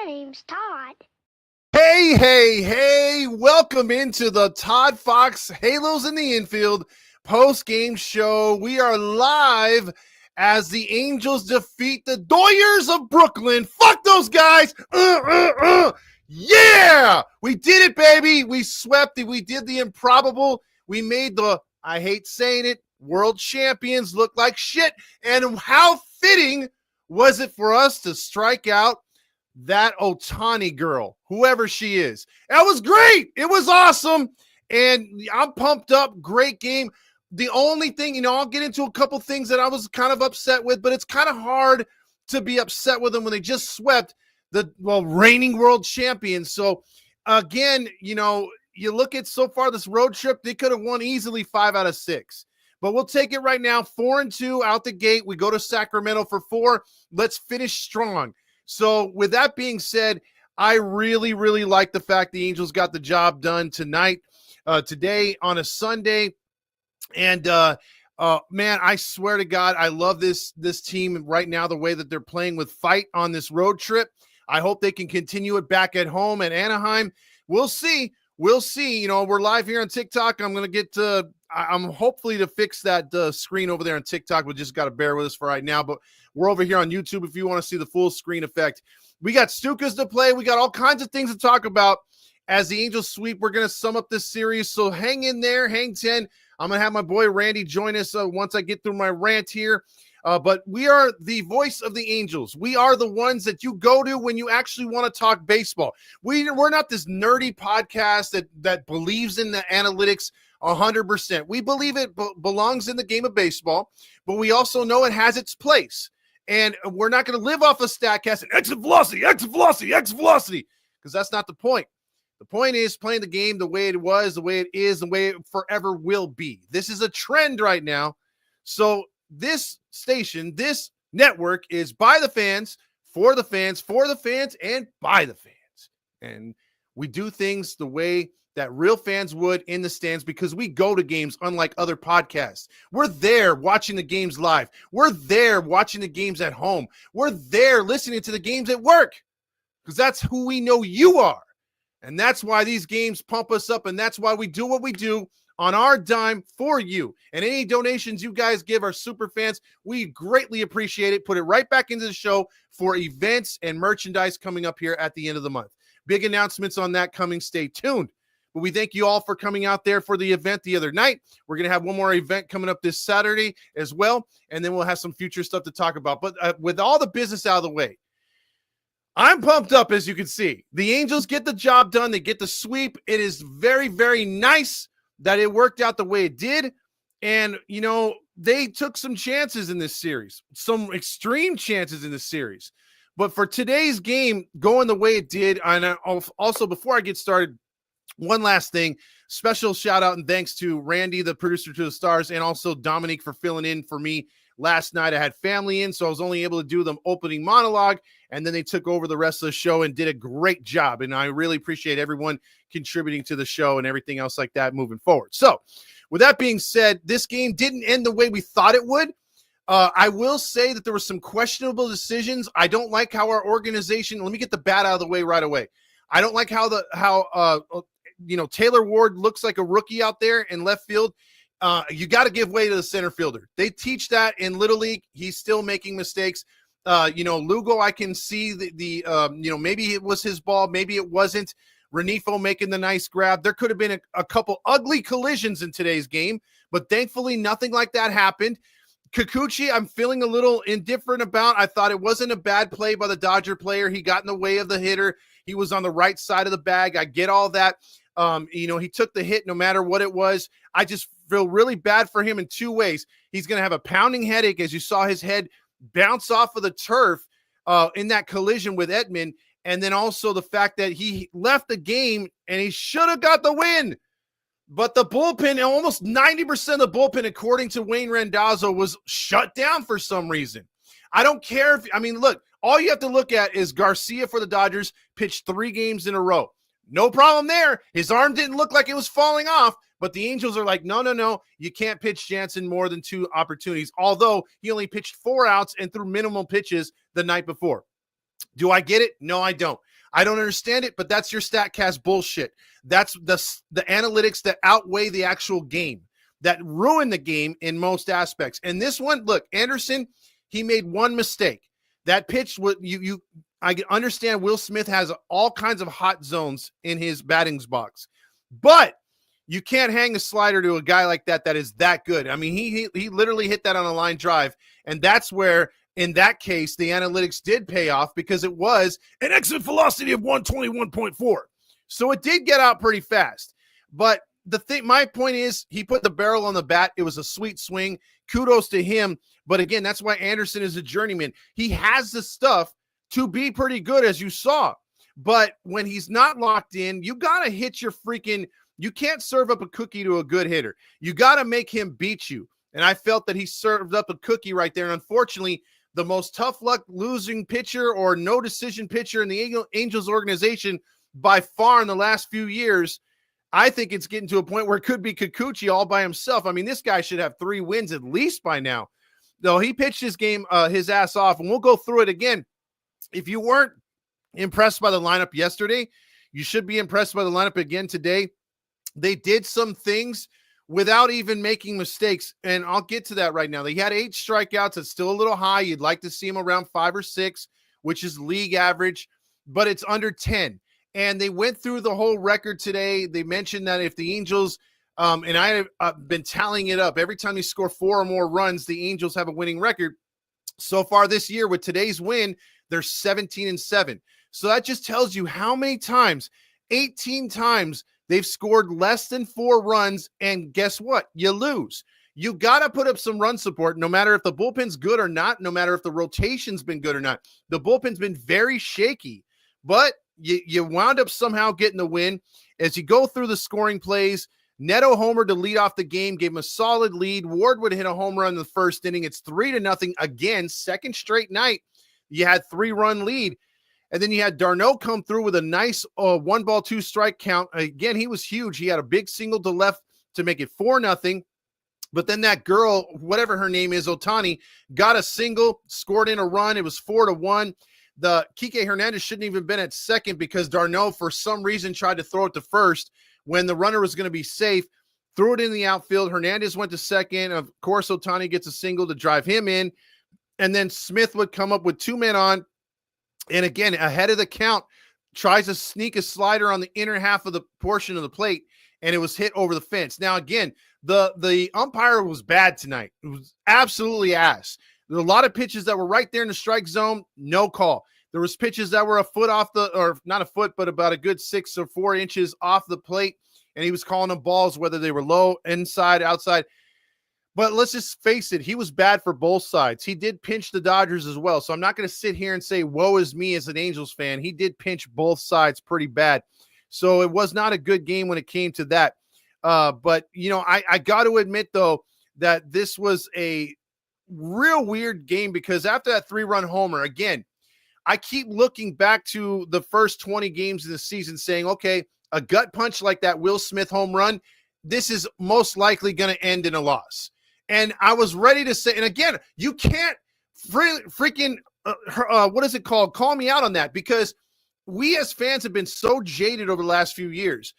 My name's Todd. Hey, hey, hey, welcome into the Todd Fox Halos in the Infield Postgame Show. We are live as the Angels defeat the Doyers of Brooklyn. Fuck those guys. Yeah, we did it, baby. We swept it. We did the improbable. We made the, I hate saying it, world champions look like shit. And how fitting was it for us to strike out that Otani girl, whoever she is. That was great. It was awesome. And I'm pumped up. Great game. The only thing, I'll get into a couple things that I was kind of upset with, but it's kind of hard to be upset with them when they just swept the reigning world champions. So again, you look at so far this road trip, they could have won easily 5 out of 6. But we'll take it right now. 4-2 out the gate. We go to Sacramento for 4. Let's finish strong. So with that being said, I really, really like the fact the Angels got the job done today on a Sunday. And, man, I swear to God, I love this team right now, the way that they're playing with fight on this road trip. I hope they can continue it back at home at Anaheim. We'll see. We'll see. We're live here on TikTok. I'm going to get to I'm hopefully to fix that screen over there on TikTok. We just got to bear with us for right now. But we're over here on YouTube if you want to see the full screen effect. We got Stukas to play. We got all kinds of things to talk about as the Angels sweep. We're going to sum up this series. So hang in there. Hang 10. I'm going to have my boy Randy join us once I get through my rant here. But we are the voice of the Angels. We are the ones that you go to when you actually want to talk baseball. We're not this nerdy podcast that believes in the analytics 100%. We believe it belongs in the game of baseball, but we also know it has its place. And we're not going to live off of StatCast and exit velocity, because that's not the point. The point is playing the game the way it was, the way it is, the way it forever will be. This is a trend right now. So this station, this network is by the fans, for the fans, and by the fans. And we do things the way that real fans would in the stands because we go to games unlike other podcasts. We're there watching the games live. We're there watching the games at home. We're there listening to the games at work because that's who we know you are. And that's why these games pump us up, and that's why we do what we do on our dime for you. And any donations you guys give our super fans, we greatly appreciate it. Put it right back into the show for events and merchandise coming up here at the end of the month. Big announcements on that coming. Stay tuned. But we thank you all for coming out there for the event the other night. We're going to have one more event coming up this Saturday as well, and then we'll have some future stuff to talk about. But with all the business out of the way, I'm pumped up, as you can see. The Angels get the job done. They get the sweep. It is very, very nice that it worked out the way it did. And, they took some chances in this series, some extreme chances in this series. But for today's game going the way it did, and also before I get started, one last thing, special shout out and thanks to Randy, the producer to the stars, and also Dominique for filling in for me last night. I had family in, so I was only able to do the opening monologue, and then they took over the rest of the show and did a great job. And I really appreciate everyone contributing to the show and everything else like that moving forward. So with that being said, this game didn't end the way we thought it would. I will say that there were some questionable decisions. I don't like how our organization, let me get the bat out of the way right away. I don't like how Taylor Ward looks like a rookie out there in left field. You got to give way to the center fielder. They teach that in Little League. He's still making mistakes. Lugo, I can see maybe it was his ball. Maybe it wasn't. Renifo making the nice grab. There could have been a couple ugly collisions in today's game, but thankfully nothing like that happened. Kikuchi, I'm feeling a little indifferent about. I thought it wasn't a bad play by the Dodger player. He got in the way of the hitter. He was on the right side of the bag. I get all that. He took the hit no matter what it was. I just feel really bad for him in two ways. He's going to have a pounding headache as you saw his head bounce off of the turf in that collision with Edman. And then also the fact that he left the game and he should have got the win. But the bullpen, almost 90% of the bullpen, according to Wayne Randazzo, was shut down for some reason. I don't care look, all you have to look at is Garcia for the Dodgers pitched 3 games in a row. No problem there. His arm didn't look like it was falling off, but the Angels are like, no. You can't pitch Jansen more than 2 opportunities, although he only pitched 4 outs and threw minimal pitches the night before. Do I get it? No, I don't. I don't understand it, but that's your StatCast bullshit. That's the analytics that outweigh the actual game, that ruin the game in most aspects. And this one, look, Anderson, he made one mistake. That pitch, I understand Will Smith has all kinds of hot zones in his batting box, but you can't hang a slider to a guy like that is that good. I mean, he literally hit that on a line drive, and that's where, in that case, the analytics did pay off because it was an exit velocity of 121.4. So it did get out pretty fast. But my point is, he put the barrel on the bat. It was a sweet swing. Kudos to him. But again, that's why Anderson is a journeyman. He has the stuff to be pretty good, as you saw. But when he's not locked in, you got to hit your freaking – you can't serve up a cookie to a good hitter. You got to make him beat you. And I felt that he served up a cookie right there. And unfortunately, the most tough luck losing pitcher or no decision pitcher in the Angels organization by far in the last few years, I think it's getting to a point where it could be Kikuchi all by himself. I mean, this guy should have 3 wins at least by now. Though he pitched his game, his ass off, and we'll go through it again. If you weren't impressed by the lineup yesterday, you should be impressed by the lineup again today. They did some things without even making mistakes, and I'll get to that right now. They had 8 strikeouts. It's still a little high. You'd like to see them around 5 or 6, which is league average, but it's under 10. And they went through the whole record today. They mentioned that if the Angels, and I have been tallying it up, every time you score 4 or more runs, the Angels have a winning record. So far this year, with today's win, they're 17-7. So that just tells you how many times, 18 times, they've scored less than 4 runs, and guess what? You lose. You got to put up some run support, no matter if the bullpen's good or not, no matter if the rotation's been good or not. The bullpen's been very shaky, but you wound up somehow getting the win. As you go through the scoring plays, Neto homered to lead off the game, gave him a solid lead. Ward would hit a home run in the first inning. It's 3-0 again, second straight night. You had 3-run lead. And then you had d'Arnaud come through with a nice 1-ball, 2-strike count. Again, he was huge. He had a big single to left to make it 4-0. But then that girl, whatever her name is, Otani, got a single, scored in a run. It was 4-1. The Kike Hernandez shouldn't even been at second because d'Arnaud, for some reason, tried to throw it to first when the runner was going to be safe. Threw it in the outfield. Hernandez went to second. Of course, Otani gets a single to drive him in. And then Smith would come up with 2 men on. And again, ahead of the count, tries to sneak a slider on the inner half of the portion of the plate, and it was hit over the fence. Now, again, the umpire was bad tonight. It was absolutely ass. There were a lot of pitches that were right there in the strike zone, no call. There was pitches that were a foot off or not a foot, but about a good 6 or 4 inches off the plate, and he was calling them balls, whether they were low, inside, outside. But let's just face it, he was bad for both sides. He did pinch the Dodgers as well. So I'm not going to sit here and say, woe is me as an Angels fan. He did pinch both sides pretty bad. So it was not a good game when it came to that. But, I got to admit, though, that this was a real weird game because after that 3-run homer, again, I keep looking back to the first 20 games of the season saying, okay, a gut punch like that Will Smith home run, this is most likely going to end in a loss. And I was ready to say, and again, you can't freaking, what is it called? Call me out on that, because we as fans have been so jaded over the last few years.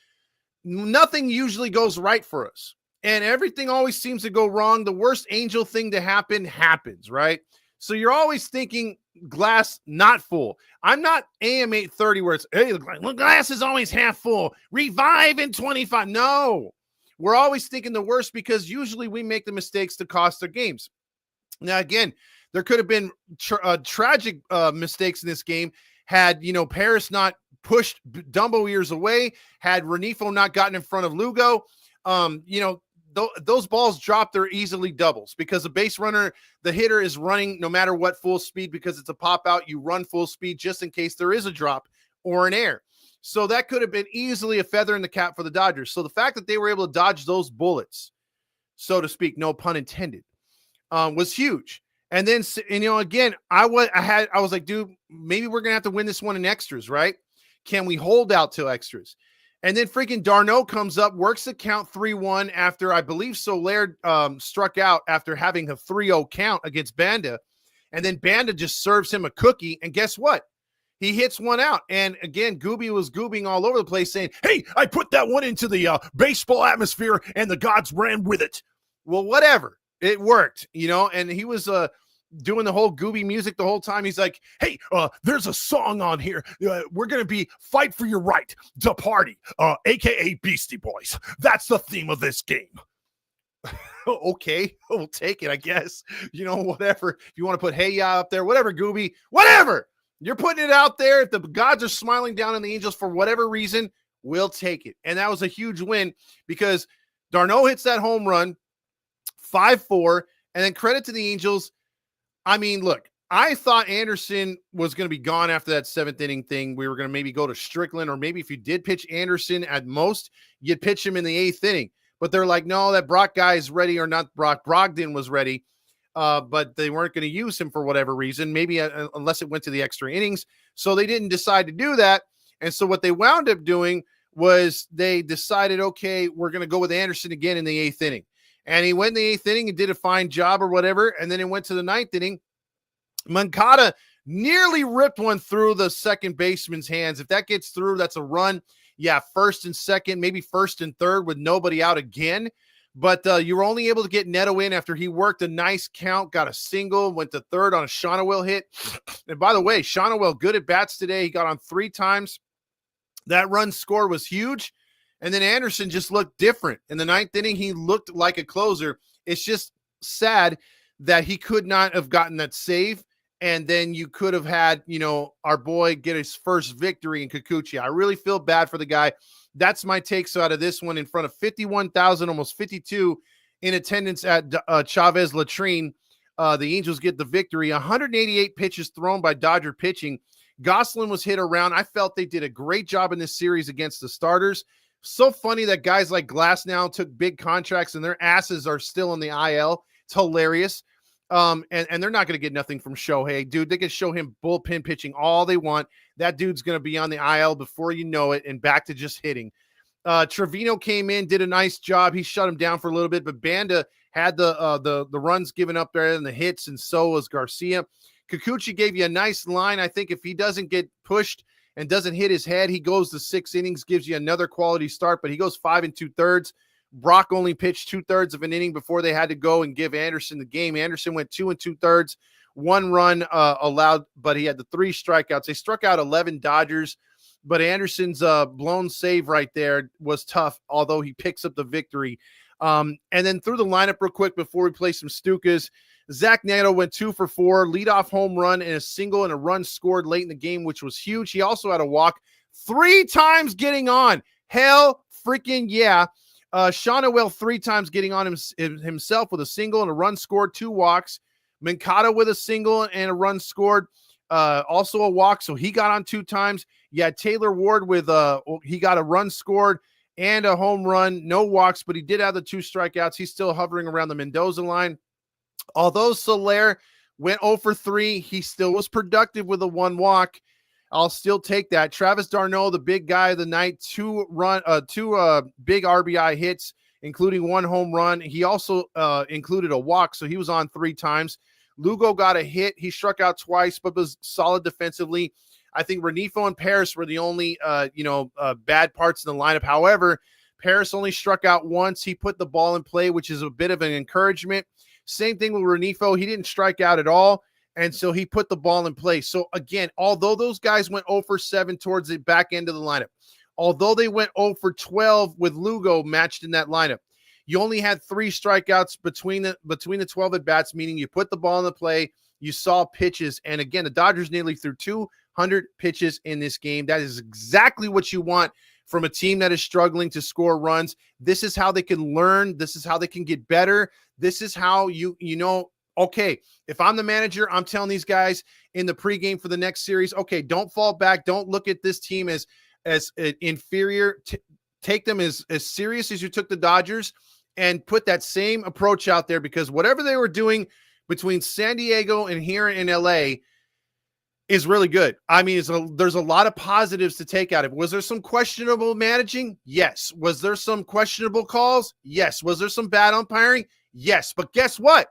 Nothing usually goes right for us, and everything always seems to go wrong. The worst Angel thing to happen happens, right? So you're always thinking glass not full. I'm not AM 830 where it's, hey, the glass is always half full. Revive in 25. No. We're always thinking the worst because usually we make the mistakes to cost their games. Now, again, there could have been tragic mistakes in this game had, Paris not pushed Dumbo ears away, had Renifo not gotten in front of Lugo. Those balls drop, they're easily doubles because the base runner, the hitter is running no matter what full speed because it's a pop out. You run full speed just in case there is a drop or an error. So that could have been easily a feather in the cap for the Dodgers. So the fact that they were able to dodge those bullets, so to speak, no pun intended, was huge. And then, again, I was like, dude, maybe we're going to have to win this one in extras, right? Can we hold out till extras? And then freaking d'Arnaud comes up, works the count 3-1 after, I believe, Soler struck out after having a 3-0 count against Banda. And then Banda just serves him a cookie. And guess what? he hits one out. And again, Gooby was goobing all over the place saying, hey, I put that one into the baseball atmosphere and the gods ran with it. Well, whatever. It worked, and he was doing the whole Gooby music the whole time. He's like, hey, there's a song on here. We're going to be Fight for Your Right to Party, a.k.a. Beastie Boys. That's the theme of this game. Okay, we'll take it, I guess. Whatever. If you want to put Hey Ya up there, whatever, Gooby, whatever. You're putting it out there. If the gods are smiling down on the Angels for whatever reason, we'll take it. And that was a huge win because d'Arnaud hits that home run, 5-4, and then credit to the Angels. I mean, look, I thought Anderson was going to be gone after that 7th inning thing. We were going to maybe go to Strickland, or maybe if you did pitch Anderson at most, you'd pitch him in the 8th inning. But they're like, no, that Brock guy is ready, or not Brock. Brogdon was ready, but they weren't going to use him for whatever reason, maybe unless it went to the extra innings. So they didn't decide to do that. And so what they wound up doing was they decided, okay, we're going to go with Anderson again in the 8th inning. And he went in the 8th inning and did a fine job or whatever. And then it went to the 9th inning. Moncada nearly ripped one through the second baseman's hands. If that gets through, that's a run. Yeah, 1st and 2nd, maybe 1st and 3rd with nobody out again. But you were only able to get Neto in after he worked a nice count, got a single, went to 3rd on a Shonawell hit. And by the way, Shonawell good at bats today. He got on 3 times. That run score was huge. And then Anderson just looked different. In the 9th inning, he looked like a closer. It's just sad that he could not have gotten that save. And then you could have had, our boy get his first victory in Kikuchi. I really feel bad for the guy. That's my takes out of this one in front of 51,000, almost 52 in attendance at Chavez Latrine. The Angels get the victory. 188 pitches thrown by Dodger pitching. Gosselin was hit around. I felt they did a great job in this series against the starters. So funny that guys like Glasnow took big contracts and their asses are still in the IL. It's hilarious. And they're not going to get nothing from Shohei. Dude, they can show him bullpen pitching all they want. That dude's going to be on the IL before you know it and back to just hitting. Trevino came in, did a nice job. He shut him down for a little bit, but Banda had the runs given up there and the hits, and so was Garcia. Kikuchi gave you a nice line. I think if he doesn't get pushed and doesn't hit his head, he goes to 6 innings, gives you another quality start, but he goes 5 2/3. Brock only pitched 2/3 of an inning before they had to go and give Anderson the game. Anderson went 2 2/3, 1 run allowed, but he had the 3 strikeouts. They struck out 11 Dodgers, but Anderson's blown save right there was tough, although he picks up the victory. And then through the lineup real quick before we play some Stukas, Zach Neto went 2 for 4, leadoff home run and a single and a run scored late in the game, which was huge. He also had a walk 3 times getting on. Hell freaking yeah. Shonawell 3 times getting on himself with a single and a run scored, 2 walks. Moncada with a single and a run scored, also a walk, so he got on 2 times. You had Taylor Ward with he got a run scored and a home run, no walks, but he did have the 2 strikeouts. He's still hovering around the Mendoza line. Although Soler went 0 for 3, he still was productive with a 1 walk. I'll still take that. Travis d'Arnaud, the big guy of the night, 2 big RBI hits, including 1 home run. He also included a walk, so he was on 3 times. Lugo got a hit. He struck out twice, but was solid defensively. I think Renifo and Paris were the only, bad parts in the lineup. However, Paris only struck out once. He put the ball in play, which is a bit of an encouragement. Same thing with Renifo. He didn't strike out at all. And so he put the ball in place. So again, although those guys went 0 for 7 towards the back end of the lineup, although they went 0 for 12 with Lugo matched in that lineup, you only had 3 strikeouts between the 12 at bats, meaning you put the ball in the play, you saw pitches. And again, the Dodgers nearly threw 200 pitches in this game. That is exactly what you want from a team that is struggling to score runs. This is how they can learn. This is how they can get better. This is how okay, if I'm the manager, I'm telling these guys in the pregame for the next series, okay, don't fall back. Don't look at this team as inferior. Take them as serious as you took the Dodgers and put that same approach out there, because whatever they were doing between San Diego and here in LA is really good. I mean, there's a lot of positives to take out of it. Was there some questionable managing? Yes. Was there some questionable calls? Yes. Was there some bad umpiring? Yes. But guess what?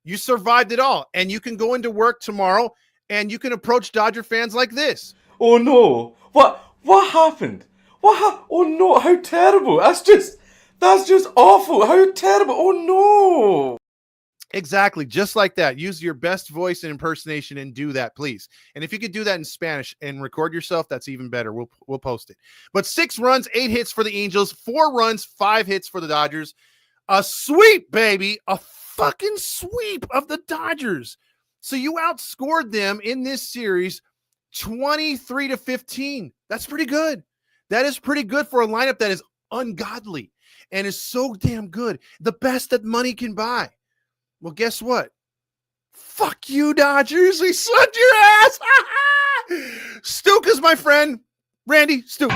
You survived it all, and you can go into work tomorrow and you can approach Dodger fans like this. Oh no! What happened? Oh no! How terrible! That's just awful. How terrible! Oh no! Exactly, just like that. Use your best voice and impersonation and do that, please. And if you could do that in Spanish and record yourself, that's even better. We'll post it. But 6 runs, 8 hits for the Angels, 4 runs, 5 hits for the Dodgers. A sweep, baby, a fucking sweep of the Dodgers. So you outscored them in this series 23-15. That's pretty good. That is pretty good for a lineup that is ungodly and is so damn good. The best that money can buy. Well, guess what? Fuck you, Dodgers. We swept your ass. Stuka's my friend. Randy, Stuka.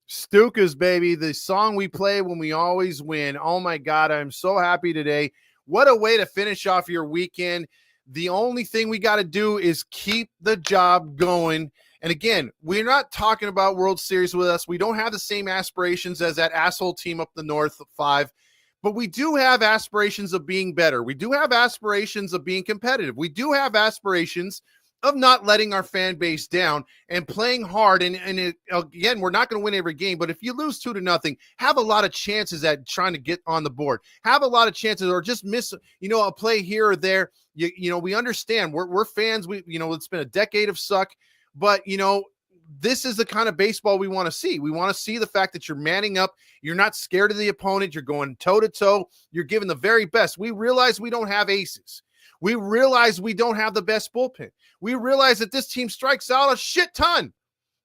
Stuka's, baby, the song we play when we always win. Oh my God, I'm so happy today. What a way to finish off your weekend. The only thing we got to do is keep the job going. And again, we're not talking about World Series with us. We don't have the same aspirations as that asshole team up the north 5, but we do have aspirations of being better. We do have aspirations of being competitive. We do have aspirations of not letting our fan base down and playing hard. And again, we're not going to win every game, but if you lose 2-0, have a lot of chances at trying to get on the board, have a lot of chances, or just miss, a play here or there. We understand we're fans. It's been a decade of suck, but this is the kind of baseball we want to see. We want to see the fact that you're manning up. You're not scared of the opponent. You're going toe to toe. You're giving the very best. We realize we don't have aces. We realize we don't have the best bullpen. We realize that this team strikes out a shit ton.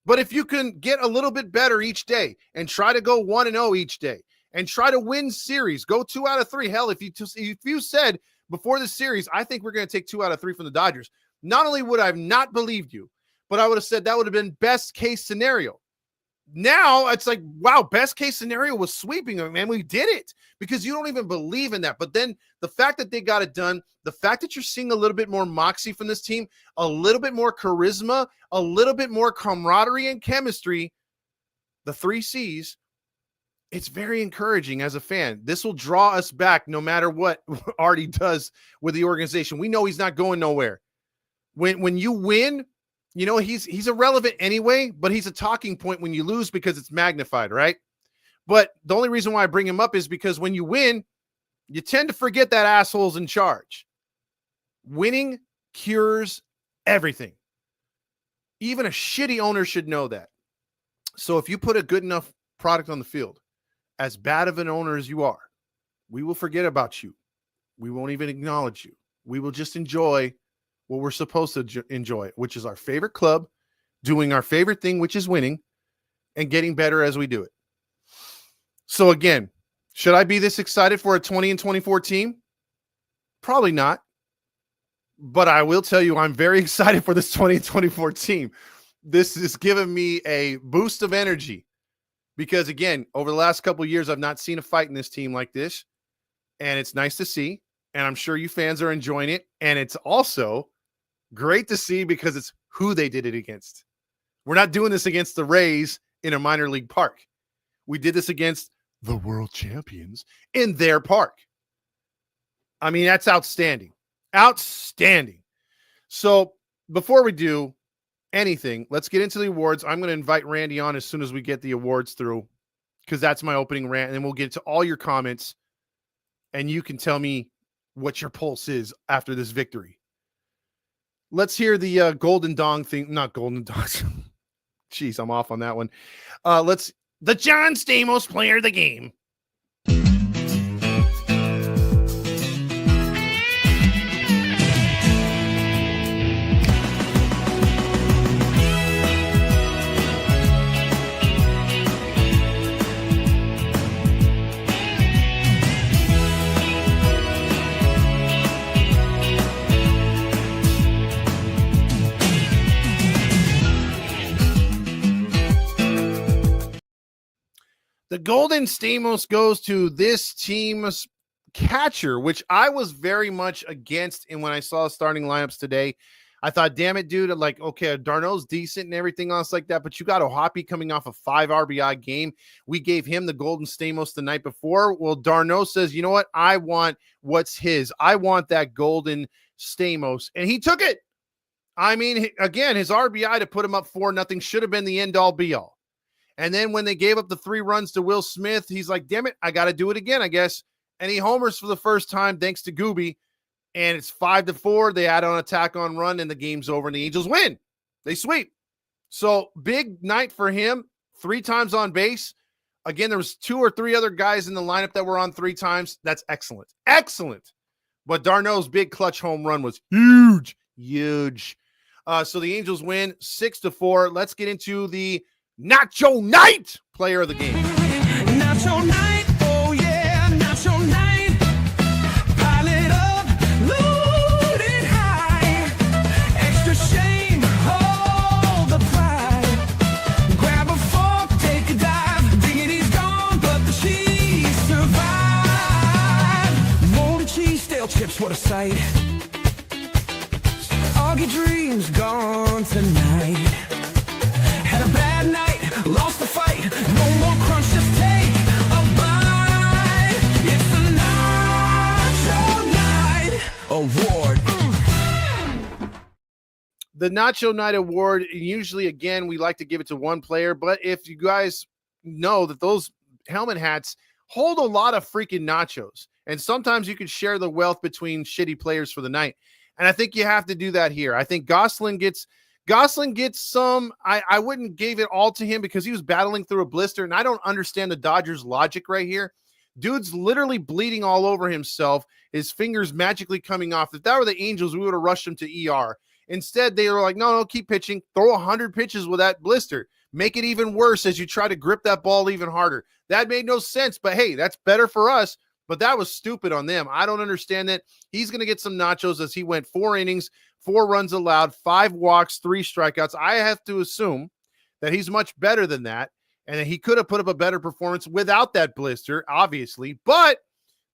But if you can get a little bit better each day and try to go 1-0 each day and try to win series, go 2 out of 3. Hell, if you said before the series, I think we're going to take 2 out of 3 from the Dodgers, not only would I have not believed you, but I would have said that would have been best case scenario. Now it's like, wow, best case scenario was sweeping them, man. We did it because you don't even believe in that. But then the fact that they got it done, the fact that you're seeing a little bit more moxie from this team, a little bit more charisma, a little bit more camaraderie and chemistry, the 3 C's, it's very encouraging as a fan. This will draw us back no matter what Artie does with the organization. We know he's not going nowhere. When you win, he's irrelevant anyway, but he's a talking point when you lose because it's magnified, right? But the only reason why I bring him up is because when you win, you tend to forget that asshole's in charge. Winning cures everything. Even a shitty owner should know that. So if you put a good enough product on the field, as bad of an owner as you are, we will forget about you. We won't even acknowledge you. We will just enjoy what we're supposed to enjoy, which is our favorite club, doing our favorite thing, which is winning, and getting better as we do it. So again, should I be this excited for a 20-24 team? Probably not. But I will tell you, I'm very excited for this 20-24 team. This is giving me a boost of energy because, again, over the last couple of years, I've not seen a fight in this team like this, and it's nice to see, and I'm sure you fans are enjoying it, and it's also great to see because it's who they did it against. We're not doing this against the Rays in a minor league park. We did this against the world champions in their park. I mean, that's outstanding. Outstanding. So before we do anything, let's get into the awards. I'm going to invite Randy on as soon as we get the awards through because that's my opening rant. And then we'll get to all your comments and you can tell me what your pulse is after this victory. Let's hear the Golden Dong thing. Not Golden Dogs. Jeez, I'm off on that one. The John Stamos player of the game. The Golden Stamos goes to this team's catcher, which I was very much against. And when I saw starting lineups today, I thought, damn it, dude. Like, okay, Darno's decent and everything else like that, but you got Hiti coming off a 5 RBI game. We gave him the Golden Stamos the night before. Well, Darno says, you know what? I want what's his. I want that Golden Stamos. And he took it. I mean, again, his RBI to put him up 4-0 should have been the end-all be-all. And then when they gave up the 3 runs to Will Smith, he's like, damn it, I got to do it again, I guess. And he homers for the first time thanks to Gooby. And it's 5-4. They add on a tack-on run, and the game's over, and the Angels win. They sweep. So big night for him. 3 times on base. Again, there was 2 or 3 other guys in the lineup that were on 3 times. That's excellent. Excellent. But Darno's big clutch home run was huge. Huge. So the Angels win 6-4. Let's get into the Nacho Night player of the game. Nacho Night, oh yeah, Nacho Night. Pile it up, load it high. Extra shame, hold the pride. Grab a fork, take a dive. Dignity's gone, but the cheese survived. Moldy cheese, stale chips, what a sight. All your dreams gone tonight. Had a bad night, lost the fight. No more crunch, just take a bite. It's the Nacho Night Award. The Nacho Night Award, usually, again, we like to give it to one player, but if you guys know that those helmet hats hold a lot of freaking nachos, and sometimes you can share the wealth between shitty players for the night. And I think you have to do that here. I think Gosselin gets some. I wouldn't give it all to him because he was battling through a blister, and I don't understand the Dodgers' logic right here. Dude's literally bleeding all over himself, his fingers magically coming off. If that were the Angels, we would have rushed him to ER. Instead, they were like, no, keep pitching. Throw 100 pitches with that blister. Make it even worse as you try to grip that ball even harder. That made no sense, but hey, that's better for us. But that was stupid on them. I don't understand that. He's going to get some nachos as he went 4 innings, 4 runs allowed, 5 walks, 3 strikeouts. I have to assume that he's much better than that, and that he could have put up a better performance without that blister, obviously. But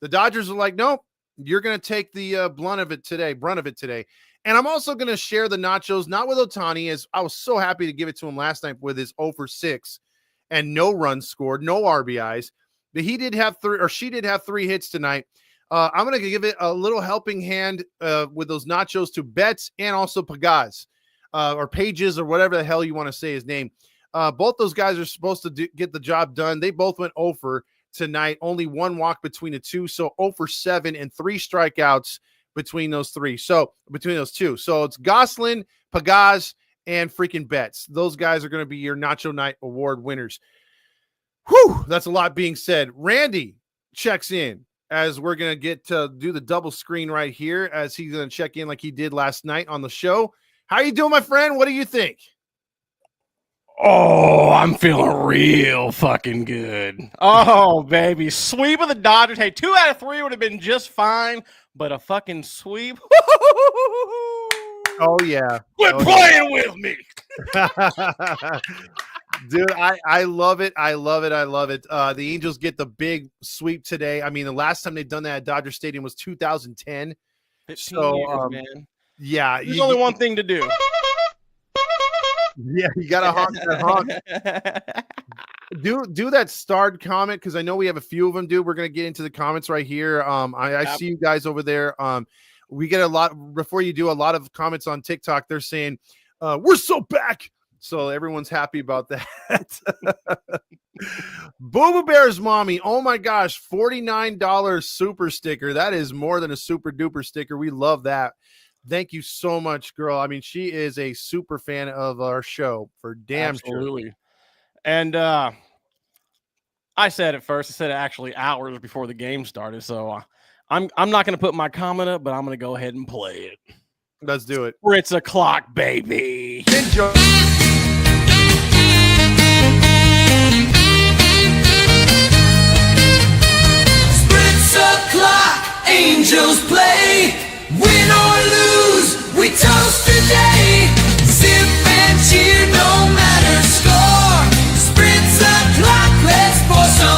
the Dodgers are like, nope, you're going to take the brunt of it today. And I'm also going to share the nachos, not with Ohtani, as I was so happy to give it to him last night with his 0 for 6 and no runs scored, no RBIs. But he did have 3, or she did have 3 hits tonight. I'm going to give it a little helping hand with those nachos to Betts and also Pagaz, or Pages, or whatever the hell you want to say his name. Both those guys are supposed to get the job done. They both went 0 for tonight. Only 1 walk between the 2, so 0 for 7 and 3 strikeouts between those 3. So between those 2. So it's Gosselin, Pagaz, and freaking Betts. Those guys are going to be your Nacho Night Award winners. Whew, that's a lot being said. Randy checks in as we're going to get to do the double screen right here as he's going to check in like he did last night on the show. How you doing, my friend? What do you think? Oh, I'm feeling real fucking good. Oh, baby. Sweep of the Dodgers. Hey, 2 out of 3 would have been just fine, but a fucking sweep. Oh, yeah. Quit playing with me. Dude, I love it. I love it. I love it. The Angels get the big sweep today. I mean, the last time they've done that at Dodger Stadium was 2010. 15 years, man. Yeah. There's only one thing to do. Yeah, you got to honk that honk. Do that starred comment, because I know we have a few of them, dude. We're going to get into the comments right here. I see you guys over there. We get a lot, before you do, a lot of comments on TikTok. They're saying, we're so back. So everyone's happy about that. Boo Boo Bear's mommy. Oh my gosh. $49 super sticker. That is more than a super duper sticker. We love that. Thank you so much, girl. I mean, she is a super fan of our show for damn Absolutely. sure. And I said it first. I said it actually hours before the game started. So I'm not going to put my comment up, but I'm going to go ahead and play it. Let's do it. Spritz O'Clock, baby. Enjoy. Spritz O'Clock, Angels play. Win or lose, we toast today. Sip and cheer, no matter score. Spritz O'Clock, let's pour some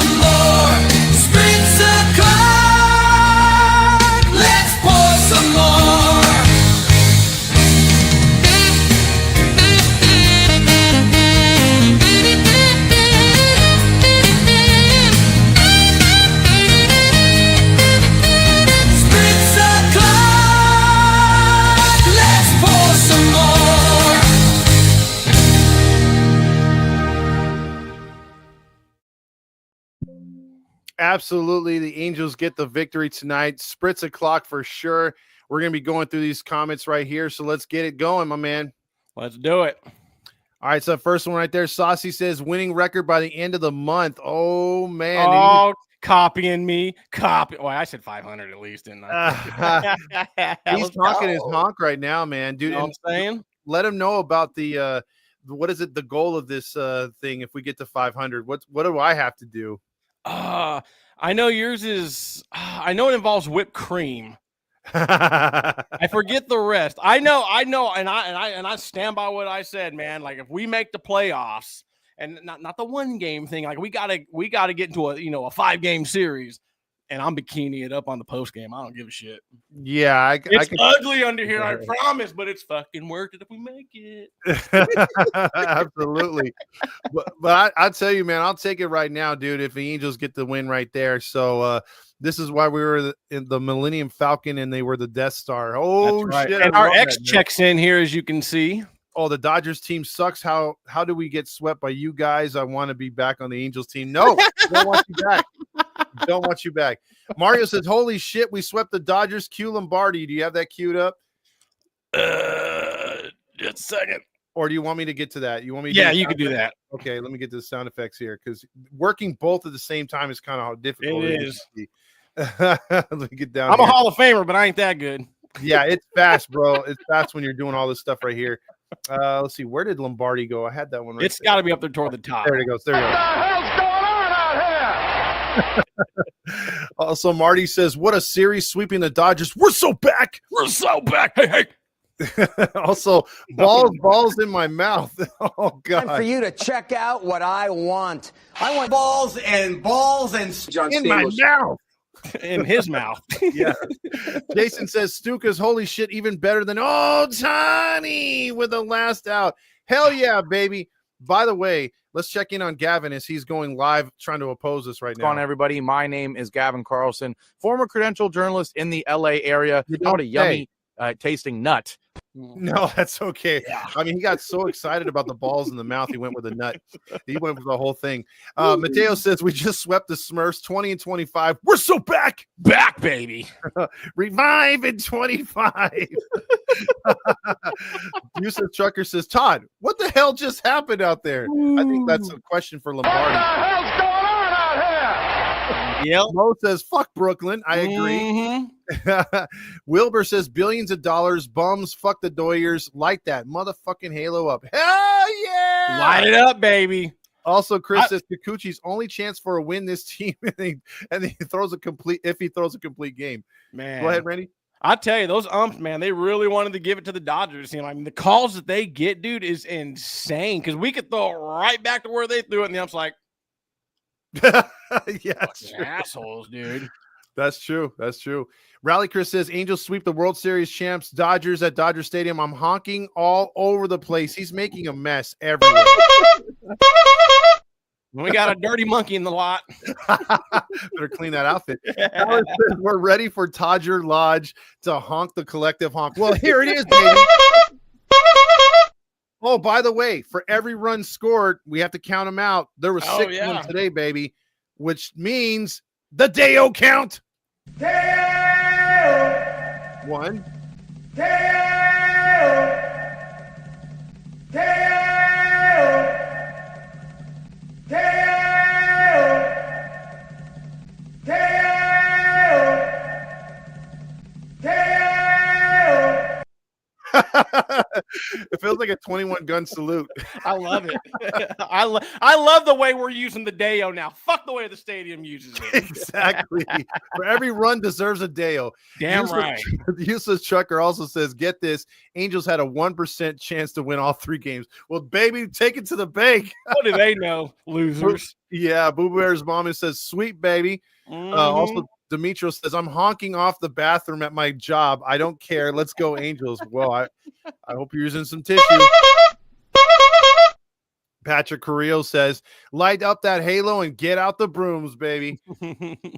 Absolutely. The Angels get the victory tonight. Spritz O'Clock for sure. We're going to be going through these comments right here. So let's get it going, my man. Let's do it. All right. So first one right there. Saucy says winning record by the end of the month. Oh, man. Oh, copying me. Well, I said 500 at least, didn't I? He's honking his honk right now, man. Dude, You know what I'm saying? let him know about the what is it, the goal of this thing if we get to 500? What do I have to do? I know yours is I know it involves whipped cream. I forget the rest. I know, and I stand by what I said, man. Like if we make the playoffs, and not the one game thing, like we gotta get into a 5-game series, and I'm bikini it up on the post game. I don't give a shit. Yeah, It's ugly under here, I promise, but it's fucking worth it if we make it. Absolutely. But I tell you, man, I'll take it right now, dude. If the Angels get the win right there, so this is why we were in the Millennium Falcon and they were the Death Star. Oh, right. shit! And our X checks in here, as you can see. Oh, the Dodgers team sucks. How do we get swept by you guys? I want to be back on the Angels team. No, don't want you back. Don't want you back. Mario says, "Holy shit, we swept the Dodgers." Q Lombardi. Do you have that queued up? Just a second. Or do you want me to get to that? You want me? Yeah, you can do that. Okay, let me get to the sound effects here because working both at the same time is kind of difficult. It is. Let me get down. I'm here. a Hall of Famer, but I ain't that good. Yeah, it's fast, bro. It's fast when you're doing all this stuff right here. Let's see. Where did Lombardi go? I had that one right It's got to be up there toward the top. There it goes. There you go. What the hell's going on out here? Also, Marty says, what a series sweeping the Dodgers. We're so back. We're so back. Hey. Also, balls in my mouth. Oh, God. Time for you to check out what I want. I want balls and John In my mouth. In his mouth. Yeah. Jason says Stuka's holy shit even better than Tani with the last out. Hell yeah, baby. By the way, let's check in on Gavin as he's going live trying to oppose us right now. What's going on, everybody? My name is Gavin Carlson, former credentialed journalist in the LA area. You How don't a yummy tasting nut. No, that's okay. Yeah. I mean, he got so excited about the balls in the mouth, he went with a nut. He went with the whole thing. Mateo says, we just swept the Smurfs 20 and 25. We're so back. Back, baby. Revive in 25. Yusuf Trucker says, Todd, what the hell just happened out there? I think that's a question for Lombardi. What the hell's going on out here? Yep. Mo says, fuck Brooklyn. I agree. Mm-hmm. Wilbur says, billions of dollars, bums, fuck the Doyers. Light that motherfucking halo up. Hell yeah! Light it up, baby. Also, Chris says Kikuchi's only chance for a win this team, and he throws a complete game. Man. Go ahead, Randy. I tell you, those umps, man, they really wanted to give it to the Dodgers. I mean, the calls that they get, dude, is insane. Because we could throw it right back to where they threw it, and the ump's like, Yes, assholes, dude. That's true. That's true. Rally Chris says Angels sweep the World Series champs, Dodgers at Dodger Stadium. I'm honking all over the place. He's making a mess everywhere. We got a dirty monkey in the lot. Better clean that outfit. Howard says, we're ready for Todger Lodge to honk the collective honk. Well, here it is, baby. Oh, by the way, for every run scored, we have to count them out. There were 6 ones today, baby, which means the Deo count. Deo! 1. Deo! Deo! Deo! Deo! Deo! It feels like a 21 gun salute. I love it. I love the way we're using the Deo now. Fuck the way the stadium uses it. Exactly. For every run deserves a Deo. Damn right. The useless trucker also says, get this, Angels had a 1% chance to win all 3 games. Well, baby, take it to the bank. What do they know, losers? Yeah, Boo Bear's mom says, sweet baby. Also, Demetrio says, I'm honking off the bathroom at my job. I don't care. Let's go, Angels. Well, I hope you're using some tissue. Patrick Carrillo says, light up that halo and get out the brooms, baby.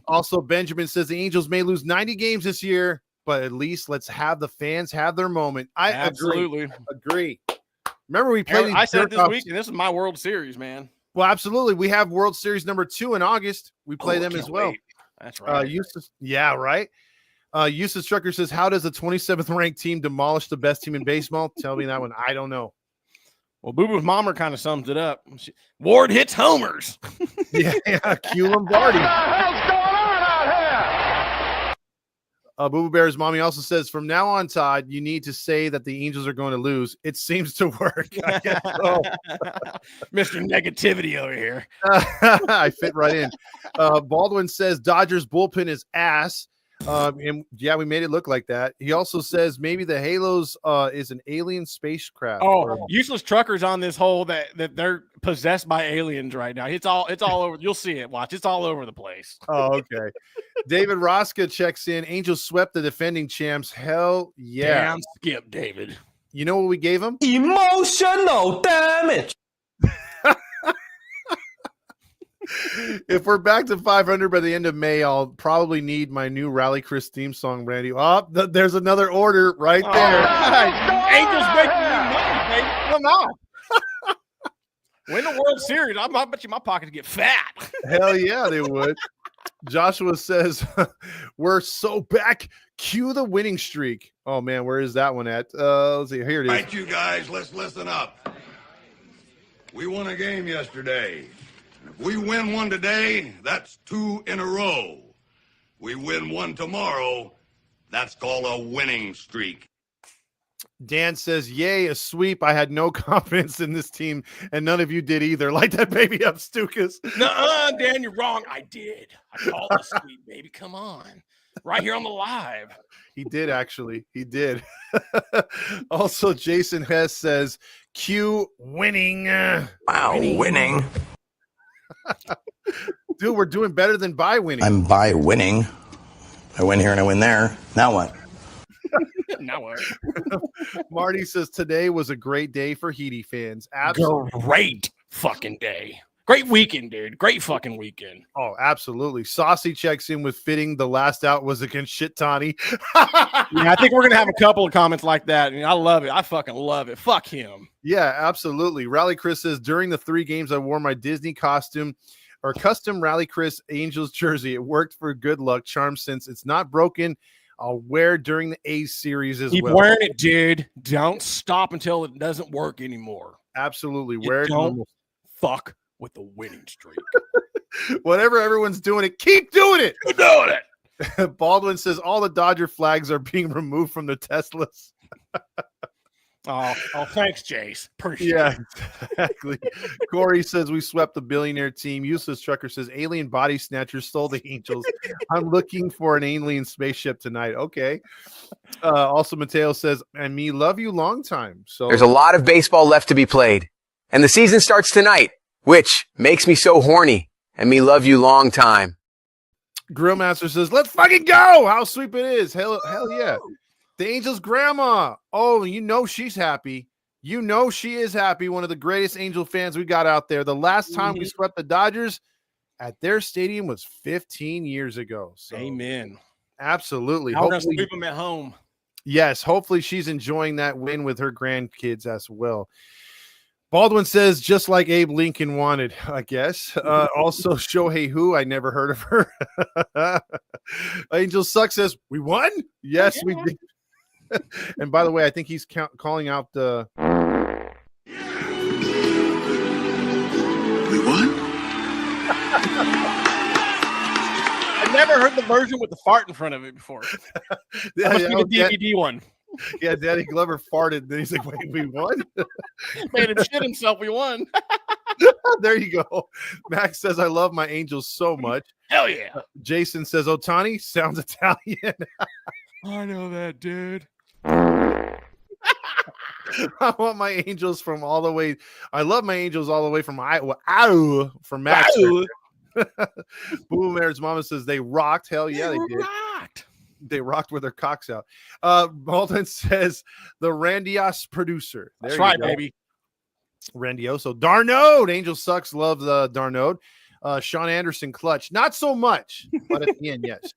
Also, Benjamin says the Angels may lose 90 games this year, but at least let's have the fans have their moment. Absolutely agree. Remember, we played. I said it this week, and this is my World Series, man. Well, absolutely. We have World Series number 2 in August. We play them as well. Wait. That's right. Yeah, right. Eustace Trucker says, how does the 27th ranked team demolish the best team in baseball? Tell me that one. I don't know. Well, Boo Boo's Mommer kind of sums it up. Ward hits homers. Yeah, Q Lombardi. Boo Boo Bear's mommy also says, from now on, Todd, you need to say that the Angels are going to lose. It seems to work. I guess so. Mr. Negativity over here. I fit right in. Baldwin says Dodgers bullpen is ass. And yeah, we made it look like that. He also says maybe the Halos is an alien spacecraft. Oh, Useless Truckers on this whole that they're possessed by aliens right now. It's all over. You'll see it. Watch. It's all over the place. Oh, okay. David Roska checks in. Angels swept the defending champs. Hell yeah. Damn skip, David. You know what we gave them? Emotional damage. If we're back to 500 by the end of May, I'll probably need my new Rally Chris theme song, Randy. Oh, there's another order right there. Angels making me money, baby. Come on. Win the World Series. I bet you my pockets get fat. Hell yeah, they would. Joshua says, we're so back. Cue the winning streak. Oh, man, where is that one at? Let's see. Here it is. All right, you guys, let's listen up. We won a game yesterday. If we win one today, that's 2 in a row. We win one tomorrow, that's called a winning streak. Dan says, yay, a sweep. I had no confidence in this team, and none of you did either. Light that baby up, Stukas. Nuh-uh, Dan, you're wrong. I did. I called the sweep, baby. Come on. Right here on the live. He did, actually. He did. Also, Jason Hess says, Q winning. Wow, winning. Dude, we're doing better than by winning. I'm by winning. I win here and I win there. Now what? Now what? Marty says today was a great day for Hiti fans. Absolutely. Great fucking day. Great weekend, dude. Great fucking weekend. Oh, absolutely. Saucy checks in with fitting. The last out was against Shit Tani. Yeah, I think we're gonna have a couple of comments like that. And I love it. I fucking love it. Fuck him. Yeah, absolutely. Rally Chris says during the 3 games I wore my Disney costume or custom Rally Chris Angels jersey. It worked for good luck charm since it's not broken. I'll wear during the A's series as Keep well. wearing it, dude. Don't stop until it doesn't work anymore. Absolutely. You Wear it. don't fuck with the winning streak. Whatever everyone's doing it, keep doing it. Keep doing it. Baldwin says all the Dodger flags are being removed from the Teslas. Oh, thanks, Jace. Appreciate Yeah, it. exactly. Corey says we swept the billionaire team. Useless Trucker says alien body snatchers stole the Angels. I'm looking for an alien spaceship tonight. Okay. Also, Mateo says, and me love you long time. So There's a lot of baseball left to be played, and the season starts tonight, which makes me so horny, and me love you long time. Grillmaster says, let's fucking go. How sweet it is. Hell yeah. The Angels' grandma. Oh, you know she's happy. You know she is happy. One of the greatest Angel fans we got out there. The last time we swept the Dodgers at their stadium was 15 years ago. So, Amen. absolutely. Now we're gonna Hopefully, sweep them at home. yes, hopefully she's enjoying that win with her grandkids as well. Baldwin says, just like Abe Lincoln wanted, I guess. Also, Shohei Hu, I never heard of her. Angel Suck says, we won? Yes, we did. And by the way, I think he's calling out the. We won? I've never heard the version with the fart in front of it before. That must be the DVD one. Yeah, Daddy Glover farted. Then he's like, wait, we won? Made him shit himself. We won. There you go. Max says, I love my Angels so much. Hell yeah. Jason says, Otani sounds Italian. I know that, dude. I want my Angels from all the way. I love my Angels all the way from Iowa. Ow, from Max. Boom Bear's mama says they rocked. Hell yeah, they did. Rocked. They rocked with their cocks out. Malton says the Randios producer. That's There you right, go. baby. Randioso. Darnode. Angel Sucks. Love the Darnode. Sean Anderson clutch. Not so much, but at the end, yes.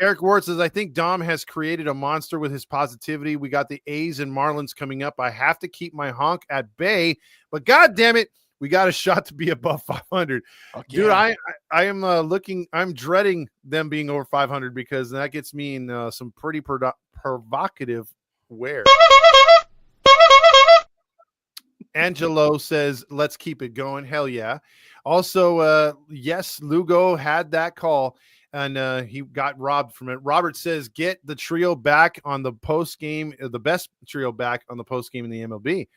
Eric Ward says, I think Dom has created a monster with his positivity. We got the A's and Marlins coming up. I have to keep my honk at bay, but God damn it, We got a shot to be above 500. Fuck Dude, yeah. I am I'm dreading them being over 500 because that gets me in some pretty provocative wear. Angelo says, let's keep it going. Hell yeah. Also, yes, Lugo had that call and he got robbed from it. Robert says, get the trio back on the post game, the best trio back on the post game in the MLB.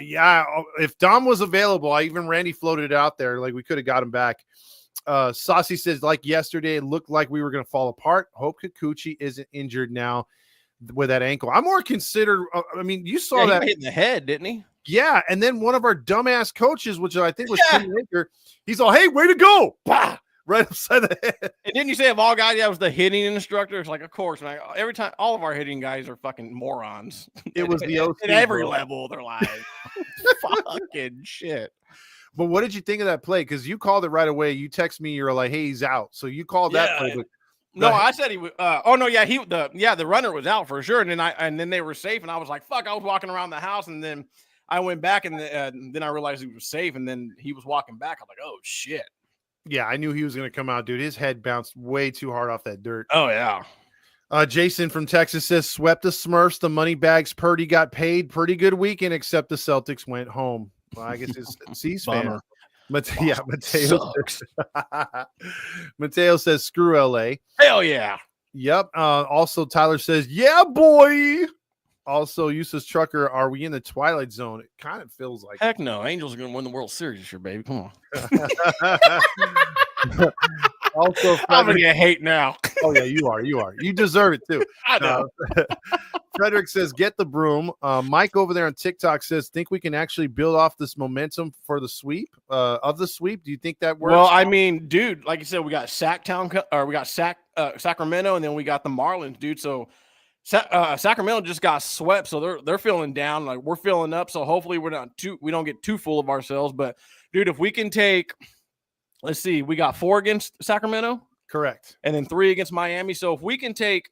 Yeah, if Dom was available, even Randy floated it out there. Like we could have got him back. Saucy says, like yesterday, it looked like we were going to fall apart. Hope Kikuchi isn't injured now with that ankle. I'm more considered. I mean, you saw that he hit in the head, didn't he? Yeah, and then one of our dumbass coaches, which I think was Tim Baker, he's all, "Hey, way to go!" Bah! Right upside the head. And didn't you say of all guys, that was the hitting instructor? It's like, of course, man. Every time, all of our hitting guys are fucking morons. It was the OC, at every bro. level of their lives. Fucking shit. But what did you think of that play? Because you called it right away. You text me, you're like, "Hey, he's out." So you called that play. But no, I said he was. The runner was out for sure. And then they were safe. And I was like, "Fuck!" I was walking around the house, and then I went back, and then I realized he was safe. And then he was walking back. I'm like, "Oh shit!" Yeah, I knew he was going to come out, dude. His head bounced way too hard off that dirt. Oh yeah. Jason from Texas says, "Swept the Smurfs, the money bags. Purdy got paid. Pretty good weekend, except the Celtics went home." Well, I guess it's C's fan. Mateo Mateo says, "Screw LA." Hell yeah. Yep. Also, Tyler says, "Yeah, boy." Also, Eustace Trucker, are we in the Twilight Zone? It kind of feels like. Heck no. Angels are going to win the World Series this year, baby. Come on. Also, I'm going to get hate now. Oh, yeah, you are. You deserve it, too. I know. Frederick says, "Get the broom." Mike over there on TikTok says, "Think we can actually build off this momentum for the sweep of the sweep?" Do you think that works? Well, I mean, dude, like you said, we got Sacramento, and then we got the Marlins, dude. So Sacramento just got swept, so they're feeling down. Like we're feeling up. So hopefully we don't get too full of ourselves. But dude, if we can take, let's see, we got 4 against Sacramento, correct, and then 3 against Miami. So if we can take,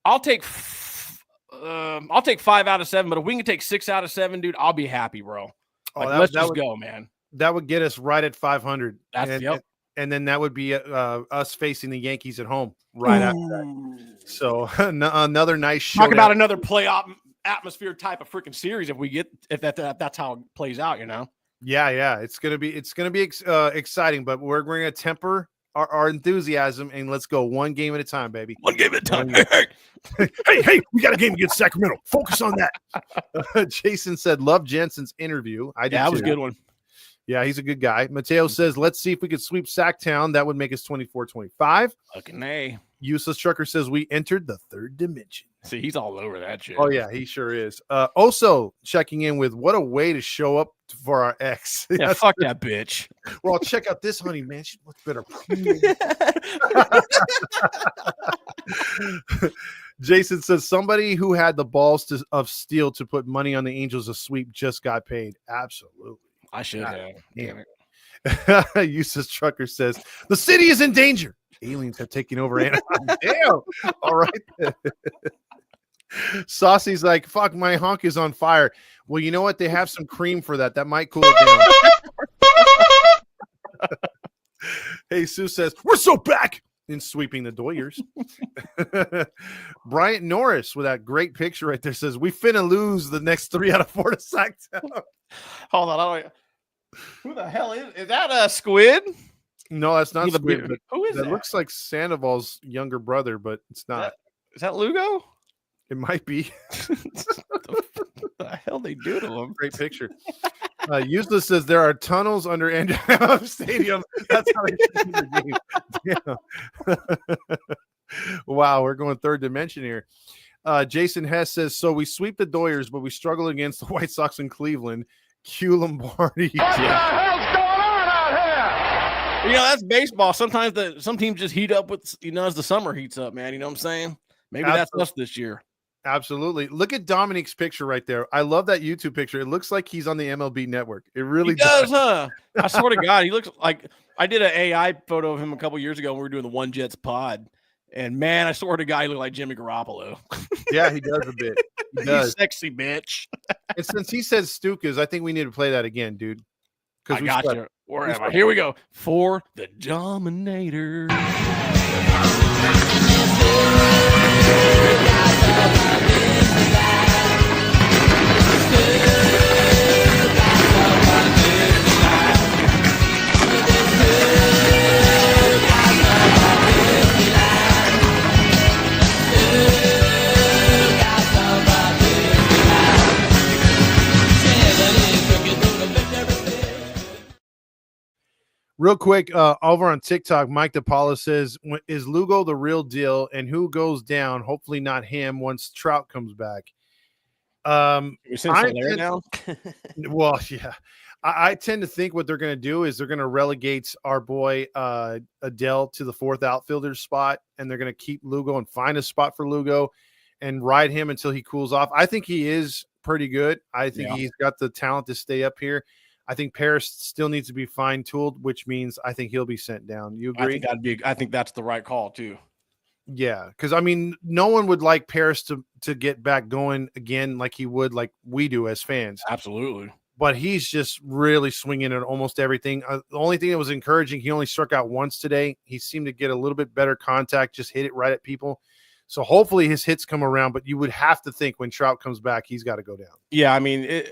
I'll take 5 out of 7. But if we can take 6 out of 7, dude, I'll be happy, bro. Like, let's just go, man. That would get us right at 500. Yep. And then that would be us facing the Yankees at home right after that. So another nice showdown. Talk about another playoff atmosphere type of freaking series if that's how it plays out, you know. Yeah, it's gonna be exciting, but we're going to temper our enthusiasm and let's go one game at a time, baby. One game at a time. Hey, we got a game against Sacramento. Focus on that. Jason said, "Love Jensen's interview." I did. Yeah, that was too. a good one. Yeah, he's a good guy. Mateo says, "Let's see if we could sweep Sacktown. That would make us 24-25. Fucking A. Useless Trucker says, "We entered the third dimension." See, he's all over that shit. Oh, yeah, he sure is. Also checking in with, what a way to show up for our ex. Yeah, fuck that bitch. Well, check out this honey, man. She looks better. Jason says, "Somebody who had the balls of steel to put money on the Angels to sweep just got paid." Absolutely. I should have. Damn it. Useless Trucker says, "The city is in danger. Aliens have taken over Anaheim." Damn. All right. Saucy's like, "Fuck, my honk is on fire." Well, you know what? They have some cream for that. That might cool it down. Hey, Sue says, "We're so back in sweeping the Doyers." Bryant Norris with that great picture right there says, "We finna lose the next 3 out of 4 to Sacktown." Hold on. Who the hell is that? A squid? No, that's not Squid. But who is that? That looks like Sandoval's younger brother, but it's not. Is that Lugo? It might be. What the hell they do to him? Great picture. Useless says, "There are tunnels under Andrew Stadium." That's how they shoot the game. Yeah. Wow, we're going third dimension here. Jason Hess says, "So we sweep the Doyers, but we struggle against the White Sox in Cleveland." Q Lombardi. What the hell's going on out here? You know, that's baseball. Sometimes some teams just heat up with, as the summer heats up, man. You know what I'm saying? Maybe that's us this year. Absolutely. Look at Dominique's picture right there. I love that YouTube picture. It looks like he's on the MLB Network. It really does, huh? I swear to God, he looks like, I did an AI photo of him a couple years ago when we were doing the One Jets pod. And man, I swear to God, he looked like Jimmy Garoppolo. Yeah, he does a bit. He does. He's sexy, bitch. And since he says Stukas, I think we need to play that again, dude. I got you. Where am I? Here we go. For the Dominator. Real quick, over on TikTok, Mike DePaula says, is Lugo the real deal? And who goes down? Hopefully not him once Trout comes back. Now? Well, yeah. I tend to think what they're going to do is they're going to relegate our boy Adele to the fourth outfielder spot, and they're going to keep Lugo and find a spot for Lugo and ride him until he cools off. I think he is pretty good. I think he's got the talent to stay up here. I think Paris still needs to be fine-tooled, which means I think he'll be sent down. You agree? I think that's the right call too. Yeah, because I mean, no one would like Paris to get back going again like he would, like we do as fans. Absolutely. But he's just really swinging at almost everything. The only thing that was encouraging, he only struck out once today. He seemed to get a little bit better contact, just hit it right at people. So hopefully his hits come around, but you would have to think when Trout comes back, he's got to go down. Yeah, I mean,